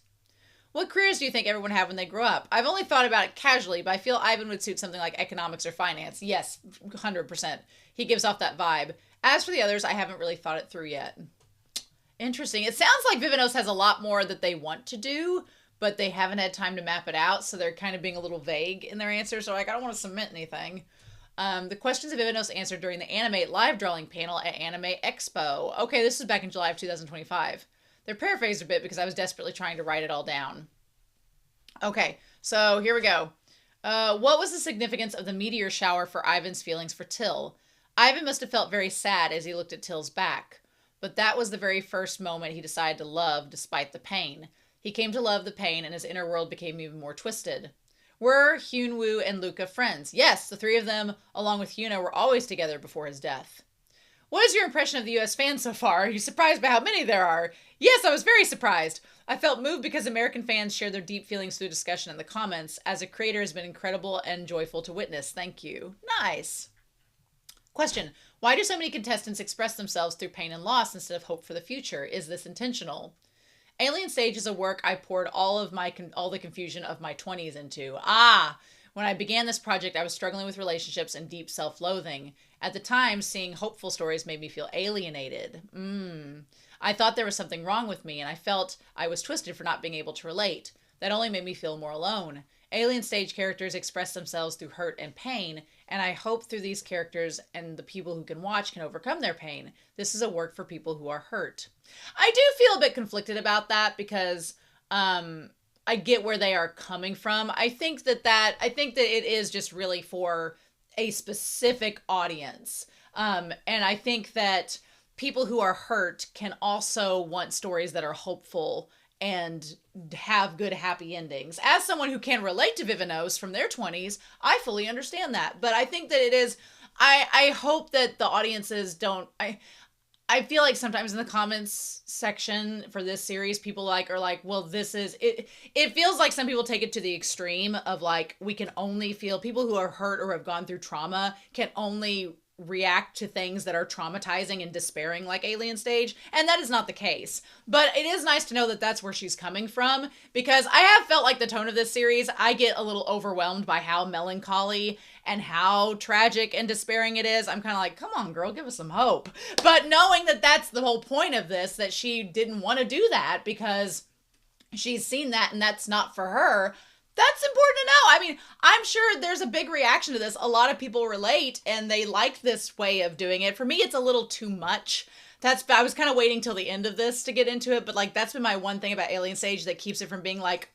What careers do you think everyone would have when they grow up? I've only thought about it casually, but I feel Ivan would suit something like economics or finance. Yes, 100%. He gives off that vibe. As for the others, I haven't really thought it through yet. Interesting. It sounds like Vivinos has a lot more that they want to do, but they haven't had time to map it out, so they're kind of being a little vague in their answers. So like, I don't want to submit anything. The questions of Vivinos answered during the Animate live drawing panel at Anime Expo. Okay, this is back in July of 2025. They're paraphrased a bit because I was desperately trying to write it all down. Okay, so here we go. What was the significance of the meteor shower for Ivan's feelings for Till? Ivan must have felt very sad as he looked at Till's back. But that was the very first moment he decided to love despite the pain. He came to love the pain and his inner world became even more twisted. Were Hyunwoo and Luca friends? Yes, the three of them, along with Hyuna, were always together before his death. What is your impression of the US fans so far? Are you surprised by how many there are? Yes, I was very surprised. I felt moved because American fans share their deep feelings through discussion in the comments. As a creator, it has been incredible and joyful to witness. Thank you. Nice. Question. Why do so many contestants express themselves through pain and loss instead of hope for the future? Is this intentional? Alien Stage is a work I poured all the confusion of my 20s into. When I began this project, I was struggling with relationships and deep self-loathing. At the time, seeing hopeful stories made me feel alienated. I thought there was something wrong with me, and I felt I was twisted for not being able to relate. That only made me feel more alone. Alien Stage characters express themselves through hurt and pain, and I hope through these characters and the people who can watch can overcome their pain. This is a work for people who are hurt. I do feel a bit conflicted about that because I get where they are coming from. I think that it is just really for a specific audience. And I think that people who are hurt can also want stories that are hopeful and have good happy endings. As someone who can relate to Vivinos from their 20s, I fully understand that. But I think that it is, I hope that the audiences don't, I feel like sometimes in the comments section for this series, people are like, well, this is it. It feels like some people take it to the extreme of like, we can only feel, people who are hurt or have gone through trauma can only react to things that are traumatizing and despairing like Alien Stage, and that is not the case. But it is nice to know that that's where she's coming from, because I have felt like the tone of this series, I get a little overwhelmed by how melancholy and how tragic and despairing it is. I'm kind of like, come on, girl, give us some hope. But knowing that that's the whole point of this, that she didn't want to do that because she's seen that and that's not for her, that's important to know. I mean, I'm sure there's a big reaction to this. A lot of people relate and they like this way of doing it. For me, it's a little too much. I was kind of waiting till the end of this to get into it, but like that's been my one thing about Alien Stage that keeps it from being like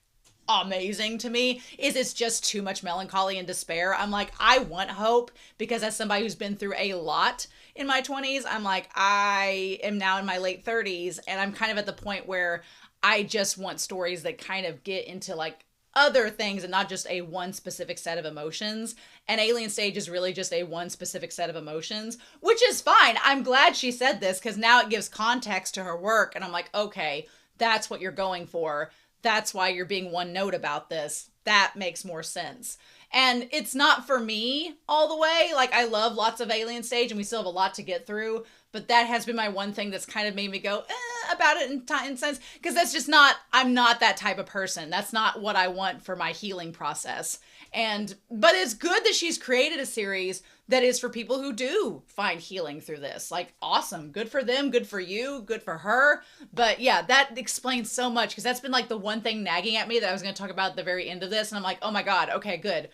amazing to me, is it's just too much melancholy and despair. I'm like, I want hope, because as somebody who's been through a lot in my 20s, I'm like, I am now in my late 30s and I'm kind of at the point where I just want stories that kind of get into like other things and not just a one specific set of emotions. And Alien Stage is really just a one specific set of emotions, which is fine. I'm glad she said this, because now it gives context to her work. And I'm like, okay, that's what you're going for. That's why you're being one note about this. That makes more sense. And it's not for me all the way. Like, I love lots of Alien Stage and we still have a lot to get through. But that has been my one thing that's kind of made me go about it in sense. Because that's just not, I'm not that type of person. That's not what I want for my healing process. But it's good that she's created a series that is for people who do find healing through this. Like, awesome. Good for them. Good for you. Good for her. But yeah, that explains so much, because that's been like the one thing nagging at me that I was going to talk about at the very end of this. And I'm like, oh my God. Okay, good.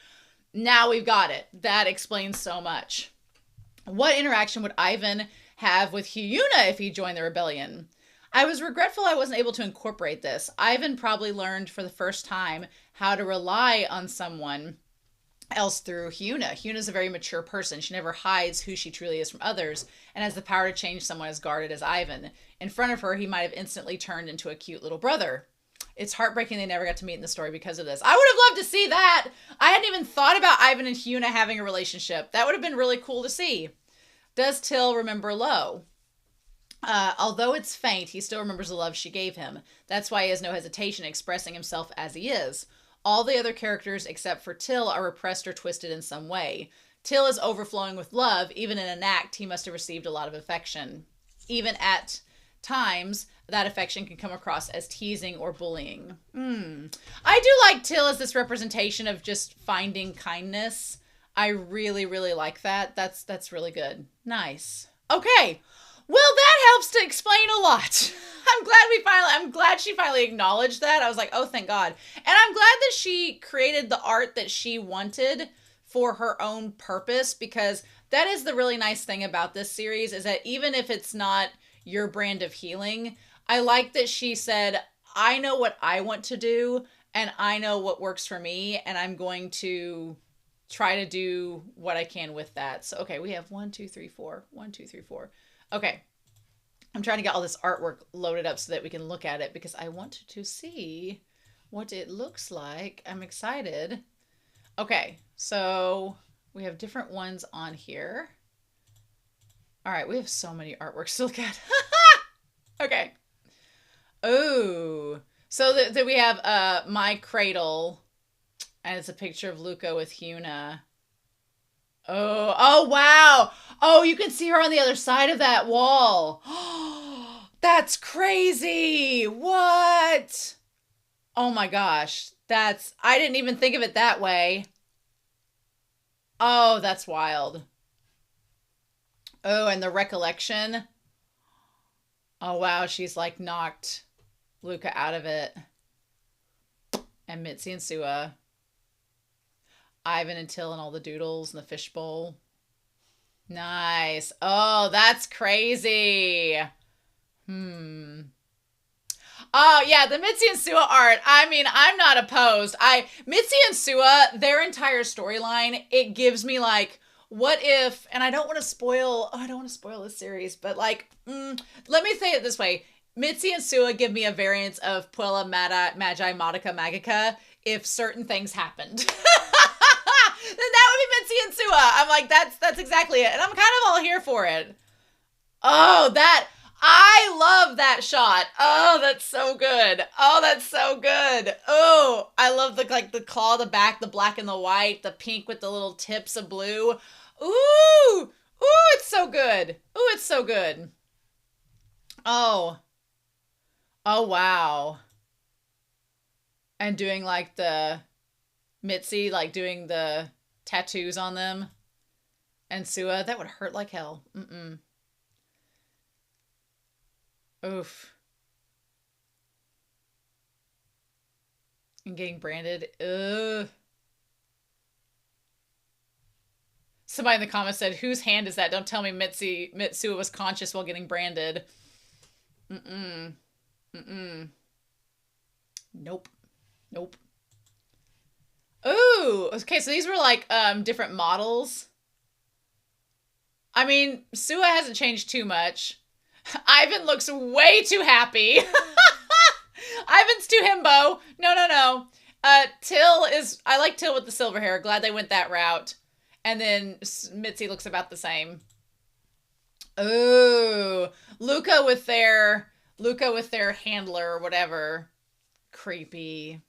Now we've got it. That explains so much. What interaction would Ivan have with Hyuna if he joined the rebellion? I was regretful I wasn't able to incorporate this. Ivan probably learned for the first time how to rely on someone else through Hyuna. Hyuna's a very mature person. She never hides who she truly is from others and has the power to change someone as guarded as Ivan. In front of her, he might have instantly turned into a cute little brother. It's heartbreaking they never got to meet in the story because of this. I would have loved to see that. I hadn't even thought about Ivan and Hyuna having a relationship. That would have been really cool to see. Does Till remember Lo? Although it's faint, he still remembers the love she gave him. That's why he has no hesitation expressing himself as he is. All the other characters except for Till are repressed or twisted in some way. Till is overflowing with love. Even in an act, he must have received a lot of affection. Even at times, that affection can come across as teasing or bullying. I do like Till as this representation of just finding kindness. I really, really like that. That's really good. Nice. Okay. Well, that helps to explain a lot. I'm glad she finally acknowledged that. I was like, oh, thank God. And I'm glad that she created the art that she wanted for her own purpose, because that is the really nice thing about this series, is that even if it's not your brand of healing, I like that she said, I know what I want to do and I know what works for me, and I'm going to try to do what I can with that. So, okay, we have 1, 2, 3, 4. 1, 2, 3, 4. Okay. I'm trying to get all this artwork loaded up so that we can look at it, because I want to see what it looks like. I'm excited. Okay, so we have different ones on here. All right, we have so many artworks to look at. Okay. Oh, so that we have My Cradle, and it's a picture of Luca with Hyuna. Oh, wow. Oh, you can see her on the other side of that wall. That's crazy. What? Oh my gosh. I didn't even think of it that way. Oh, that's wild. Oh, and the recollection. Oh, wow. She's like knocked Luca out of it. And Mitzi and Sua. Ivan and Till and all the doodles and the fishbowl. Nice. Oh, that's crazy. Oh, yeah, the Mitzi and Sua art. I mean, I'm not opposed. Mitzi and Sua, their entire storyline, it gives me like, what if, and I don't want to spoil this series, but like, let me say it this way. Mitzi and Sua give me a variance of Puella Magi Modica Magica if certain things happened. Then that would be Mitzi and Sua. I'm like, that's exactly it. And I'm kind of all here for it. Oh, I love that shot. Oh, that's so good. Oh, that's so good. Oh, I love the claw, the back, the black and the white, the pink with the little tips of blue. Ooh, ooh, it's so good. Ooh, it's so good. Oh, oh wow. And doing like the Mitzi, like doing the tattoos on them, and Sua, that would hurt like hell. Mm-mm. Oof. And getting branded. Ugh. Somebody in the comments said, "Whose hand is that? Don't tell me Mitsua was conscious while getting branded." Mm-mm. Mm-mm. Nope. Nope. Ooh. Okay, so these were like different models. I mean, Sua hasn't changed too much. Ivan looks way too happy. Ivan's too himbo. No, no, no. Till is... I like Till with the silver hair. Glad they went that route. And then Mitzi looks about the same. Ooh. Luca with their handler or whatever. Creepy.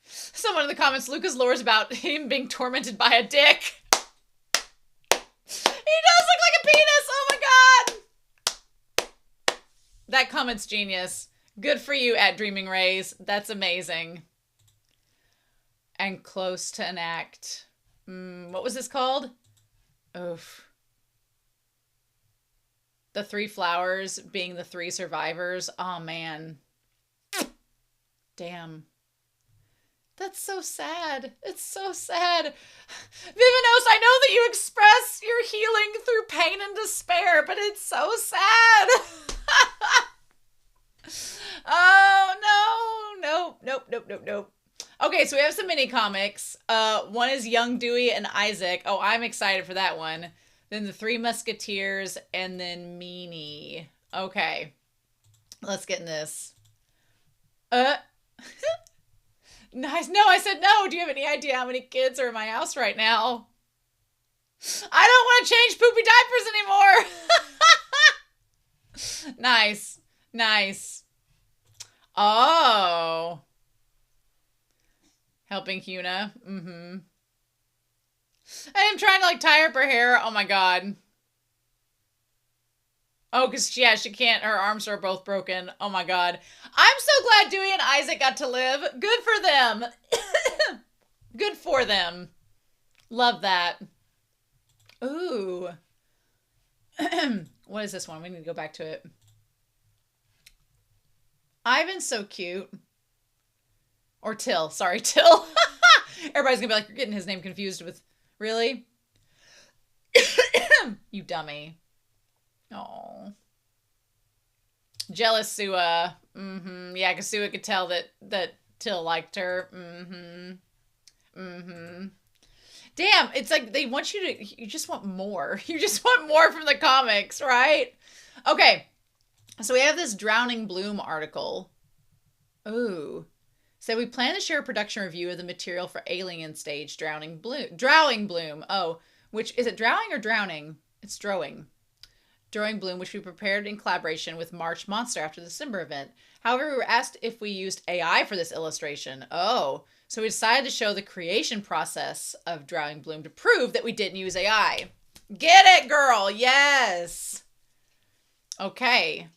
Someone in the comments, Luca's lore is about him being tormented by a dick. He does look like a penis. Oh my god. That comment's genius. Good for you at Dreaming Rays. That's amazing. And close to an act. What was this called? Oof. The 3 flowers being the 3 survivors. Oh man. Damn. That's so sad. It's so sad. Vivinos, I know that you express your healing through pain and despair, but it's so sad. Oh, no. Nope. Okay, so we have some mini comics. One is Young Dewey and Isaac. Oh, I'm excited for that one. Then the 3 Musketeers, and then Meanie. Okay. Let's get in this. Nice. No, I said no. Do you have any idea how many kids are in my house right now? I don't want to change poopy diapers anymore. Nice. Nice. Oh. Helping Huna. Mm-hmm. I am trying to like tie up her hair. Oh my god. Oh, because, yeah, she can't. Her arms are both broken. Oh, my God. I'm so glad Dewey and Isaac got to live. Good for them. Good for them. Love that. Ooh. What is this one? We need to go back to it. Ivan's so cute. Or Till. Sorry, Till. Everybody's going to be like, you're getting his name confused with... Really? You dummy. Oh, jealous Sua. Yeah, because Sua could tell that Till liked her. Damn, it's like they want you just want more. You just want more from the comics, right? Okay, so we have this Drowning Bloom article. Ooh. So we plan to share a production review of the material for Alien Stage Drowning Bloom. Oh, which is it drowning or drowning? It's drowning. Drawing Bloom, which we prepared in collaboration with March Monster after the December event. However, we were asked if we used AI for this illustration. Oh, so we decided to show the creation process of Drawing Bloom to prove that we didn't use AI. Get it, girl! Yes! Okay.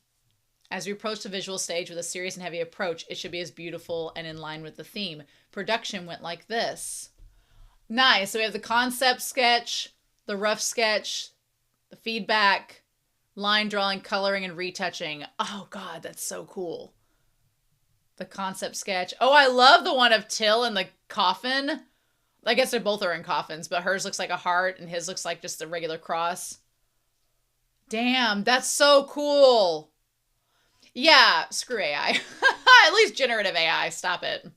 As we approach the visual stage with a serious and heavy approach, it should be as beautiful and in line with the theme. Production went like this. Nice. So we have the concept sketch, the rough sketch, the feedback, line drawing, coloring, and retouching. Oh, God, that's so cool. The concept sketch. Oh, I love the one of Till in the coffin. I guess they both are in coffins, but hers looks like a heart, and his looks like just a regular cross. Damn, that's so cool. Yeah, screw AI. At least generative AI. Stop it.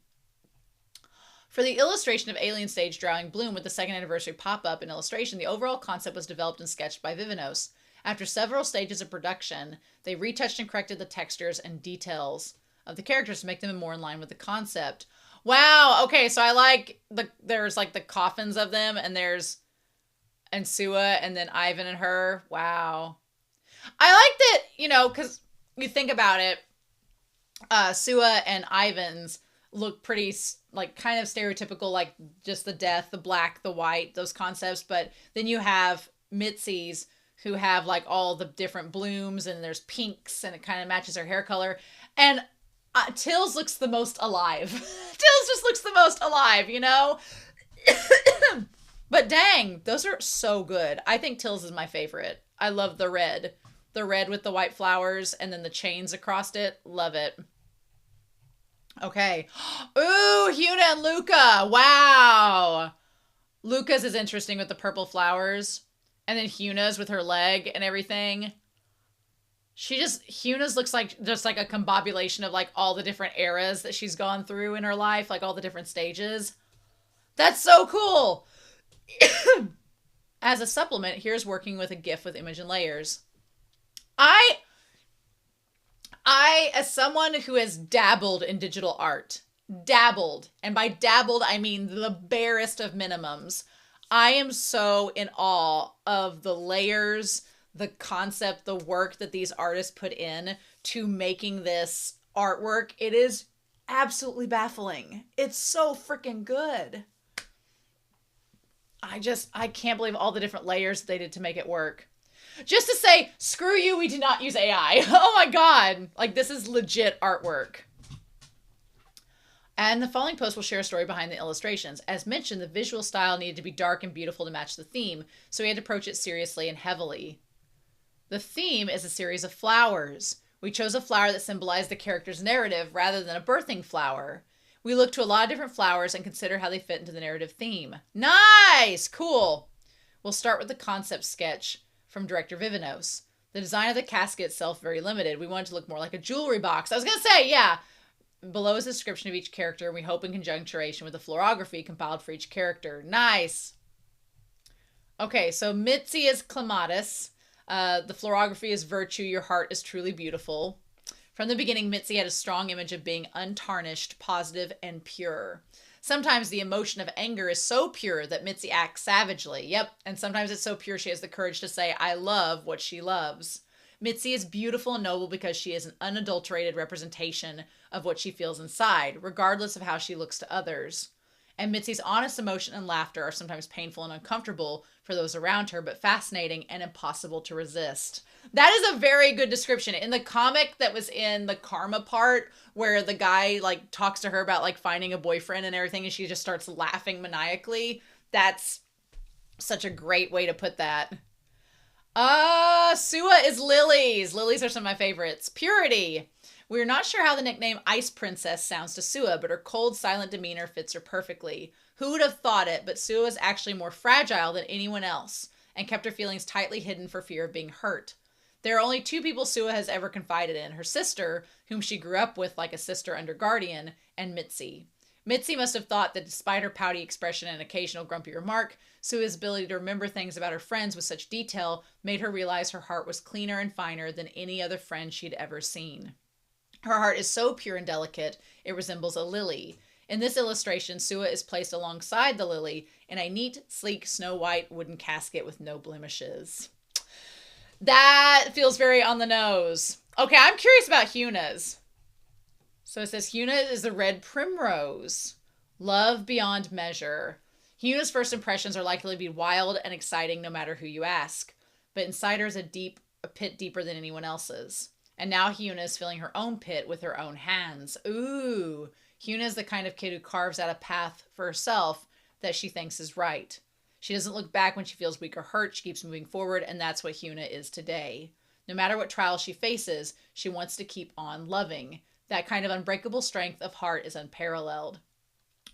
For the illustration of Alien Stage Drawing Bloom with the 2nd anniversary pop-up and illustration, the overall concept was developed and sketched by Vivinos. After several stages of production, they retouched and corrected the textures and details of the characters to make them more in line with the concept. Wow, okay, so I like there's like the coffins of them, and there's and Sua, and then Ivan and her. Wow. I like that, you know, because you think about it, Sua and Ivan's look pretty, like, kind of stereotypical, like just the death, the black, the white, those concepts. But then you have Mitzi's, who have like all the different blooms, and there's pinks, and it kind of matches her hair color. And Tills looks the most alive. Tills just looks the most alive, you know? But dang, those are so good. I think Tills is my favorite. I love the red. The red with the white flowers and then the chains across it. Love it. Okay. Ooh, Hyuna and Luca. Wow. Luca's is interesting with the purple flowers. And then Hyuna's with her leg and everything. Hyuna's looks like just like a combobulation of like all the different eras that she's gone through in her life. Like all the different stages. That's so cool. As a supplement, here's working with a GIF with image and layers. As someone who has dabbled in digital art, and by dabbled, I mean the barest of minimums, I am so in awe of the layers, the concept, the work that these artists put in to making this artwork. It is absolutely baffling. It's so freaking good. I can't believe all the different layers they did to make it work. Just to say, screw you, we did not use AI. Oh my God. Like, this is legit artwork. And the following post will share a story behind the illustrations. As mentioned, the visual style needed to be dark and beautiful to match the theme, so we had to approach it seriously and heavily. The theme is a series of flowers. We chose a flower that symbolized the character's narrative rather than a birthing flower. We looked to a lot of different flowers and consider how they fit into the narrative theme. Nice! Cool. We'll start with the concept sketch from director Vivinos. The design of the casket itself very limited. We wanted to look more like a jewelry box. I was going to say, yeah. Below is a description of each character, and we hope in conjunction with the florography compiled for each character. Nice. Okay, so Mitzi is Clematis. The florography is Virtue, your heart is truly beautiful. From the beginning, Mitzi had a strong image of being untarnished, positive, and pure. Sometimes the emotion of anger is so pure that Mitzi acts savagely. Yep, and sometimes it's so pure she has the courage to say, I love what she loves. Mitzi is beautiful and noble because she is an unadulterated representation of what she feels inside, regardless of how she looks to others. And Mitzi's honest emotion and laughter are sometimes painful and uncomfortable for those around her, but fascinating and impossible to resist. That is a very good description. In the comic that was in the Karma part, where the guy like talks to her about like finding a boyfriend and everything, and she just starts laughing maniacally. That's such a great way to put that. Sua is Lilies. Lilies are some of my favorites. Purity. We're not sure how the nickname Ice Princess sounds to Sua, but her cold, silent demeanor fits her perfectly. Who would have thought it, but Sua is actually more fragile than anyone else and kept her feelings tightly hidden for fear of being hurt. There are only two people Sua has ever confided in, her sister, whom she grew up with like a sister under guardian, and Mitzi. Mitzi must have thought that despite her pouty expression and occasional grumpy remark, Sua's ability to remember things about her friends with such detail made her realize her heart was cleaner and finer than any other friend she'd ever seen. Her heart is so pure and delicate, it resembles a lily. In this illustration, Sua is placed alongside the lily in a neat, sleek, snow-white wooden casket with no blemishes. That feels very on the nose. Okay, I'm curious about Hyuna's. So it says, Hyuna is the red primrose. Love beyond measure. Hyuna's first impressions are likely to be wild and exciting no matter who you ask. But inside her is a pit deeper than anyone else's. And now Hyuna is filling her own pit with her own hands. Ooh. Hyuna is the kind of kid who carves out a path for herself that she thinks is right. She doesn't look back when she feels weak or hurt. She keeps moving forward, and that's what Hyuna is today. No matter what trials she faces, she wants to keep on loving. That kind of unbreakable strength of heart is unparalleled.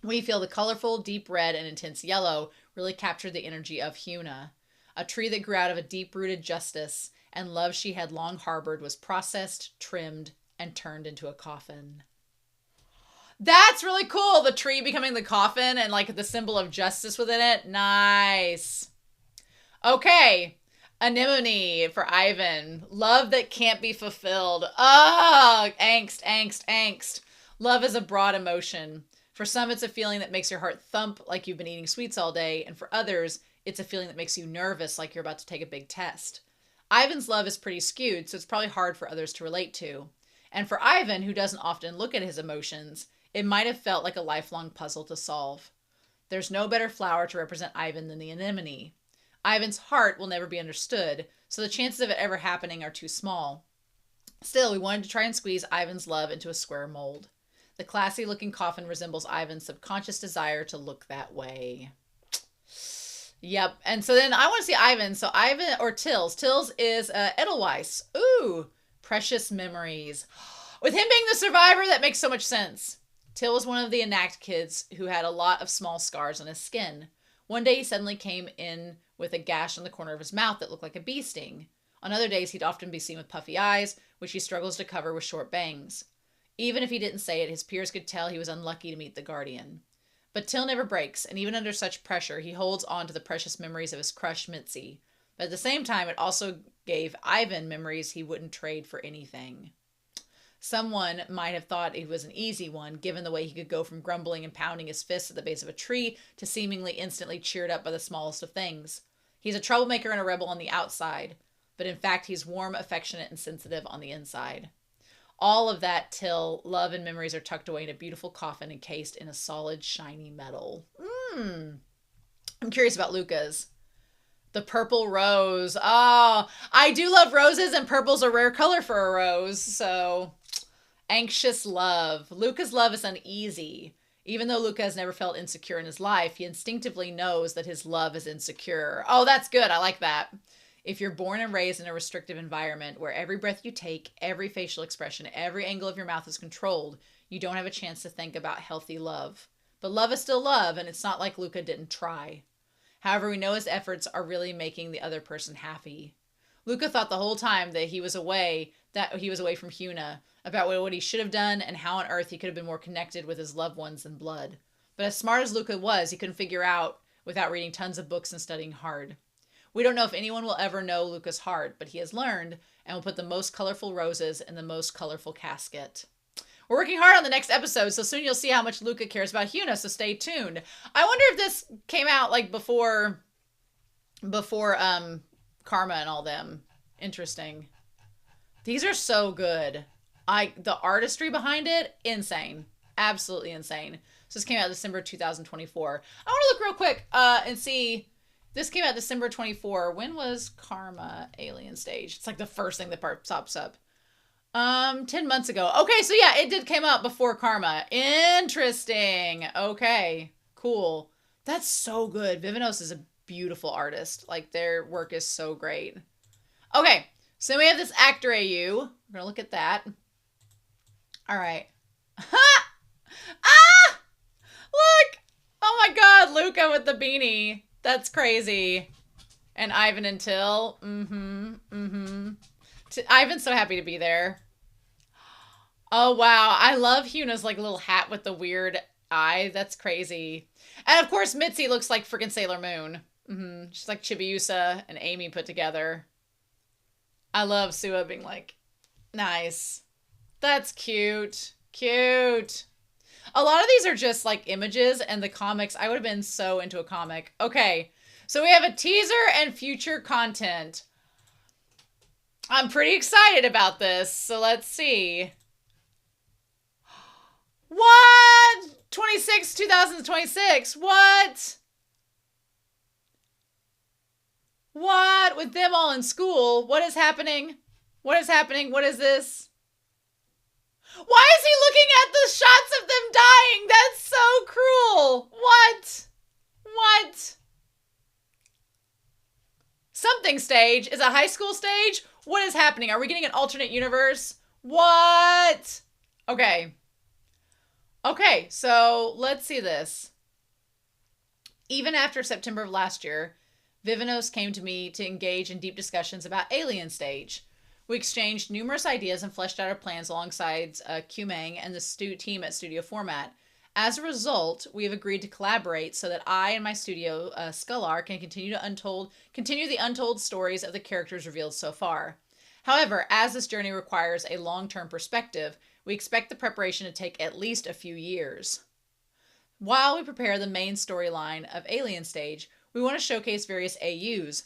We feel the colorful, deep red and intense yellow really captured the energy of Hyuna. A tree that grew out of a deep-rooted justice and love she had long harbored was processed, trimmed, and turned into a coffin. That's really cool. The tree becoming the coffin and like the symbol of justice within it. Nice. Okay. Anemone for Ivan. Love that can't be fulfilled. Oh, angst, angst, angst. Love is a broad emotion. For some, it's a feeling that makes your heart thump like you've been eating sweets all day. And for others, It's a feeling that makes you nervous, like you're about to take a big test. Ivan's love is pretty skewed, so it's probably hard for others to relate to. And for Ivan, who doesn't often look at his emotions, it might have felt like a lifelong puzzle to solve. There's no better flower to represent Ivan than the anemone. Ivan's heart will never be understood, so the chances of it ever happening are too small. Still, we wanted to try and squeeze Ivan's love into a square mold. The classy-looking coffin resembles Ivan's subconscious desire to look that way. Yep. And so then I want to see Ivan. So Ivan, or Tills. Tills is Edelweiss. Ooh, precious memories. With him being the survivor, that makes so much sense. Till was one of the Enact kids who had a lot of small scars on his skin. One day he suddenly came in with a gash on the corner of his mouth that looked like a bee sting. On other days, he'd often be seen with puffy eyes, which he struggles to cover with short bangs. Even if he didn't say it, his peers could tell he was unlucky to meet the guardian. But Till never breaks, and even under such pressure, he holds on to the precious memories of his crush, Mitzi. But at the same time, it also gave Ivan memories he wouldn't trade for anything. Someone might have thought it was an easy one, given the way he could go from grumbling and pounding his fists at the base of a tree to seemingly instantly cheered up by the smallest of things. He's a troublemaker and a rebel on the outside, but in fact, he's warm, affectionate, and sensitive on the inside. All of that till love and memories are tucked away in a beautiful coffin encased in a solid, shiny metal. I'm curious about Luca's. The purple rose. Oh, I do love roses, and purple's a rare color for a rose. So, anxious love. Luca's love is uneasy. Even though Luca has never felt insecure in his life, he instinctively knows that his love is insecure. Oh, that's good. I like that. If you're born and raised in a restrictive environment where every breath you take, every facial expression, every angle of your mouth is controlled, you don't have a chance to think about healthy love. But love is still love, and it's not like Luca didn't try. However, we know his efforts are really making the other person happy. Luca thought the whole time that he was away from Huna, about what he should have done and how on earth he could have been more connected with his loved ones than blood. But as smart as Luca was, he couldn't figure out without reading tons of books and studying hard. We don't know if anyone will ever know Luca's heart, but he has learned and will put the most colorful roses in the most colorful casket. We're working hard on the next episode, so soon you'll see how much Luca cares about Huna, so stay tuned. I wonder if this came out like before Karma and all them. Interesting. These are so good. The artistry behind it, insane. Absolutely insane. So this came out December 2024. I want to look real quick and see. This came out December 24. When was Karma Alien Stage? It's like the first thing that pops up. 10 months ago. Okay, so yeah, it did came out before Karma. Interesting. Okay, cool. That's so good. Vivinos is a beautiful artist. Like, their work is so great. Okay, so we have this Actor AU. We're going to look at that. All right. Ha! Ah! Look! Oh my god, Luca with the beanie. That's crazy. And Ivan and Till. Ivan's so happy to be there. Oh, wow. I love Huna's like little hat with the weird eye. That's crazy. And of course, Mitzi looks like freaking Sailor Moon. She's like Chibiusa and Amy put together. I love Sua being like, nice. That's cute. Cute. A lot of these are just like images, and the comics, I would have been so into a comic. Okay, so we have a teaser and future content. I'm pretty excited about this, so let's see. What? 2026? What? What? With them all in school? What is happening? What is happening? What is this? Why is he looking at the shots of them dying? That's so cruel. What? What? Something stage. Is a high school stage? What is happening? Are we getting an alternate universe? What? Okay. Okay, so let's see this. Even after September of last year, Vivinos came to me to engage in deep discussions about Alien Stage. We exchanged numerous ideas and fleshed out our plans alongside Qmeng and the team at Studio Format. As a result, we have agreed to collaborate so that I and my studio, Skullar, can continue the untold stories of the characters revealed so far. However, as this journey requires a long-term perspective, we expect the preparation to take at least a few years. While we prepare the main storyline of Alien Stage, we want to showcase various AUs.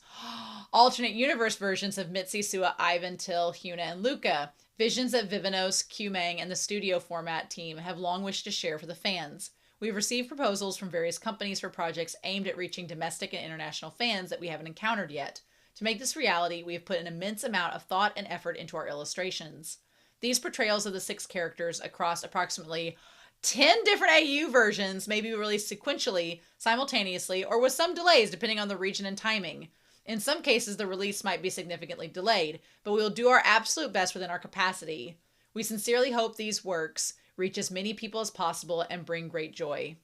Alternate universe versions of Mitzi, Sua, Ivan, Till, Huna, and Luca. Visions that Vivinos, Qmang, and the studio format team have long wished to share for the fans. We've received proposals from various companies for projects aimed at reaching domestic and international fans that we haven't encountered yet. To make this reality, we have put an immense amount of thought and effort into our illustrations. These portrayals of the 6 characters across approximately 10 different AU versions may be released sequentially, simultaneously, or with some delays depending on the region and timing. In some cases, the release might be significantly delayed, but we will do our absolute best within our capacity. We sincerely hope these works reach as many people as possible and bring great joy.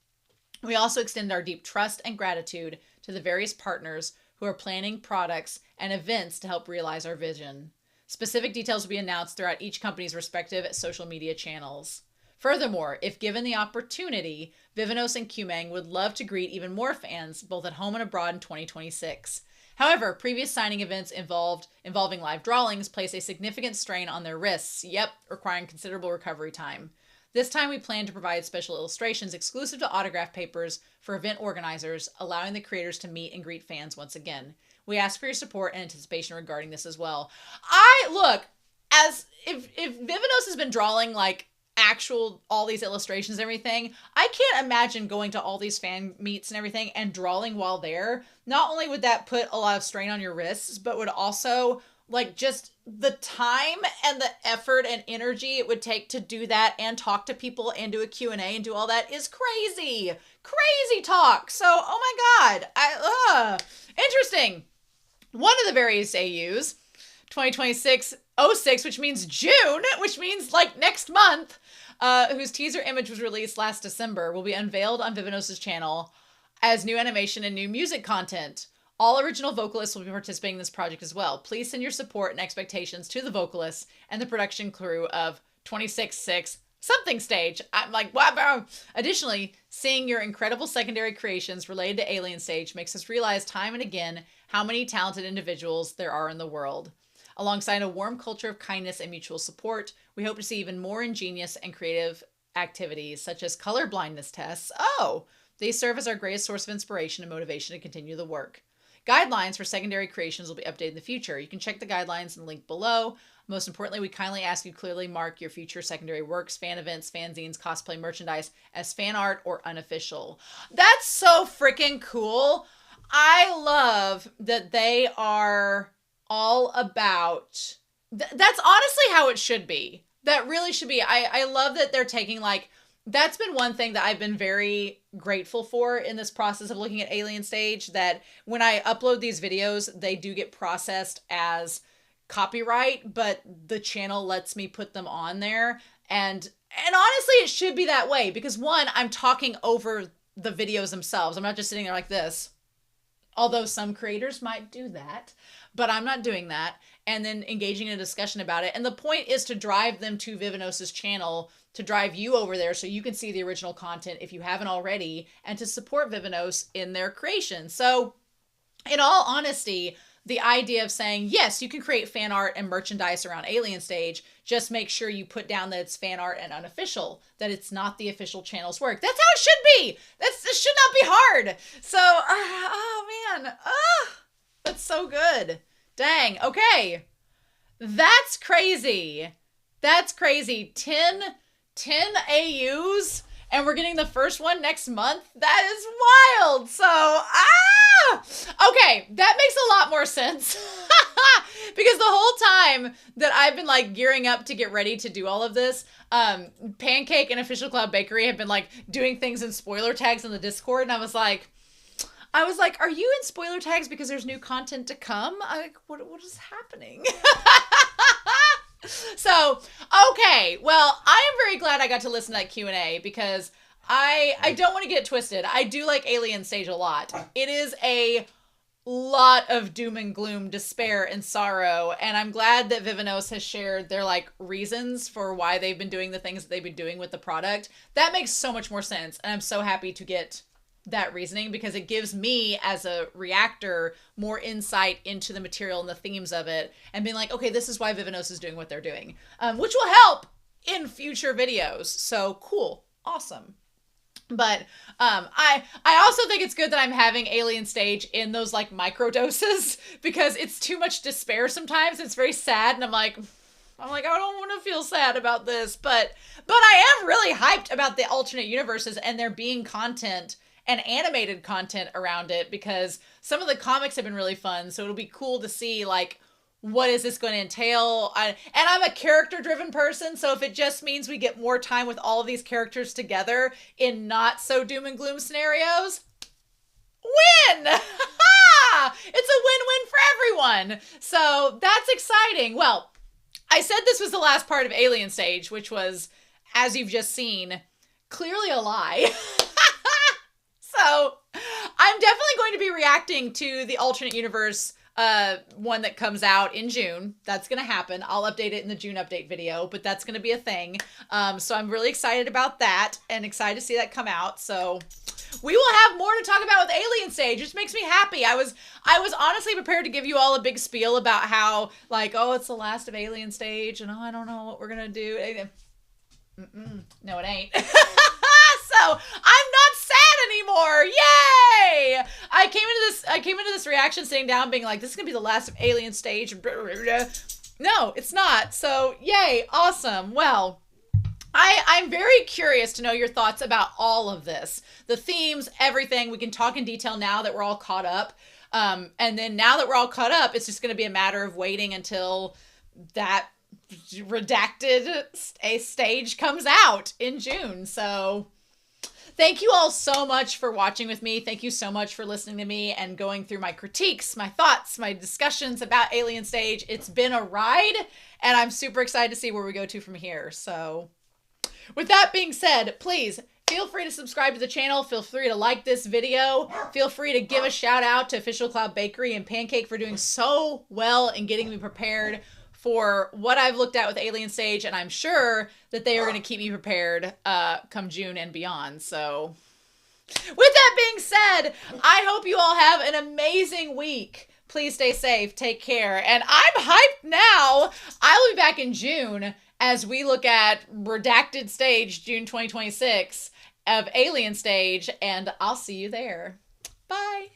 We also extend our deep trust and gratitude to the various partners who are planning products and events to help realize our vision. Specific details will be announced throughout each company's respective social media channels. Furthermore, if given the opportunity, Vivinos and Qmang would love to greet even more fans, both at home and abroad in 2026. However, previous signing events involving live drawings place a significant strain on their wrists, requiring considerable recovery time. This time we plan to provide special illustrations exclusive to autograph papers for event organizers, allowing the creators to meet and greet fans once again. We ask for your support and anticipation regarding this as well. If Vivinos has been drawing like all these illustrations and everything, I can't imagine going to all these fan meets and everything and drawing while there. Not only would that put a lot of strain on your wrists, but would also like just the time and the effort and energy it would take to do that and talk to people and do a Q&A and do all that is crazy. Crazy talk. So, oh my God. Interesting. One of the various AUs, 2026-06, which means June, which means like next month, whose teaser image was released last December, will be unveiled on Vivinos' channel as new animation and new music content. All original vocalists will be participating in this project as well. Please send your support and expectations to the vocalists and the production crew of 26-6 something stage. I'm like, wow. Additionally, seeing your incredible secondary creations related to Alien Stage makes us realize time and again how many talented individuals there are in the world. Alongside a warm culture of kindness and mutual support, we hope to see even more ingenious and creative activities such as color blindness tests. These serve as our greatest source of inspiration and motivation to continue the work. Guidelines for secondary creations will be updated in the future. You can check the guidelines in the link below. Most importantly, we kindly ask you clearly mark your future secondary works, fan events, fanzines, cosplay merchandise as fan art or unofficial. That's so freaking cool. I love that they are all about... That's honestly how it should be. That really should be. I love that they're taking like... That's been one thing that I've been very grateful for in this process of looking at Alien Stage, that when I upload these videos, they do get processed as copyright, but the channel lets me put them on there. And honestly, it should be that way because one, I'm talking over the videos themselves. I'm not just sitting there like this. Although some creators might do that, but I'm not doing that. And then engaging in a discussion about it. And the point is to drive them to Vivinos' channel, to drive you over there so you can see the original content if you haven't already, and to support Vivinos in their creation. So in all honesty, the idea of saying, yes, you can create fan art and merchandise around Alien Stage, just make sure you put down that it's fan art and unofficial, that it's not the official channel's work. That's how it should be. This should not be hard. So, that's so good. Dang. Okay. That's crazy. That's crazy. 10 AUs and we're getting the first one next month. That is wild. So, okay, that makes a lot more sense. Because the whole time that I've been like gearing up to get ready to do all of this, Pancake and Official Cloud Bakery have been like doing things in spoiler tags on the Discord, and I was like, are you in spoiler tags because there's new content to come? What is happening? So, okay, well, I am very glad I got to listen to that Q&A because I don't want to get it twisted. I do like Alien Stage a lot. It is a lot of doom and gloom, despair and sorrow, and I'm glad that Vivinos has shared their like reasons for why they've been doing the things that they've been doing with the product. That makes so much more sense, and I'm so happy to get that reasoning because it gives me as a reactor more insight into the material and the themes of it and being like, okay, this is why Vivinos is doing what they're doing, which will help in future videos. So cool. Awesome. But I also think it's good that I'm having Alien Stage in those like micro doses because it's too much despair sometimes. It's very sad, and I don't want to feel sad about this, but I am really hyped about the alternate universes and there being content and animated content around it because some of the comics have been really fun. So it'll be cool to see like what is this going to entail? And I'm a character driven person, so if it just means we get more time with all of these characters together in not so doom and gloom scenarios, win! It's a win-win for everyone. So that's exciting. Well, I said this was the last part of Alien Stage, which was, as you've just seen, clearly a lie. So I'm definitely going to be reacting to the alternate universe one that comes out in June. That's going to happen. I'll update it in the June update video, but that's going to be a thing. So I'm really excited about that and excited to see that come out. So we will have more to talk about with Alien Stage, which makes me happy. I was honestly prepared to give you all a big spiel about how, like, oh, it's the last of Alien Stage, and oh, I don't know what we're gonna do. No, it ain't. So I'm not sad anymore. Yay! I came into this reaction sitting down, being like, this is gonna be the last of Alien Stage. No, it's not. So yay, awesome. Well, I'm very curious to know your thoughts about all of this. The themes, everything. We can talk in detail now that we're all caught up. And then now that we're all caught up, it's just going to be a matter of waiting until that redacted stage comes out in June. So thank you all so much for watching with me. Thank you so much for listening to me and going through my critiques, my thoughts, my discussions about Alien Stage. It's been a ride, and I'm super excited to see where we go to from here. So with that being said, please feel free to subscribe to the channel. Feel free to like this video. Feel free to give a shout out to official Cloud Bakery and Pancake for doing so well in getting me prepared for what I've looked at with Alien Stage, and I'm sure that they are going to keep me prepared come June and beyond. So with that being said, I hope you all have an amazing week. Please stay safe, take care, and I'm hyped now. I will be back in June as we look at redacted stage June 2026 of Alien Stage, and I'll see you there. Bye.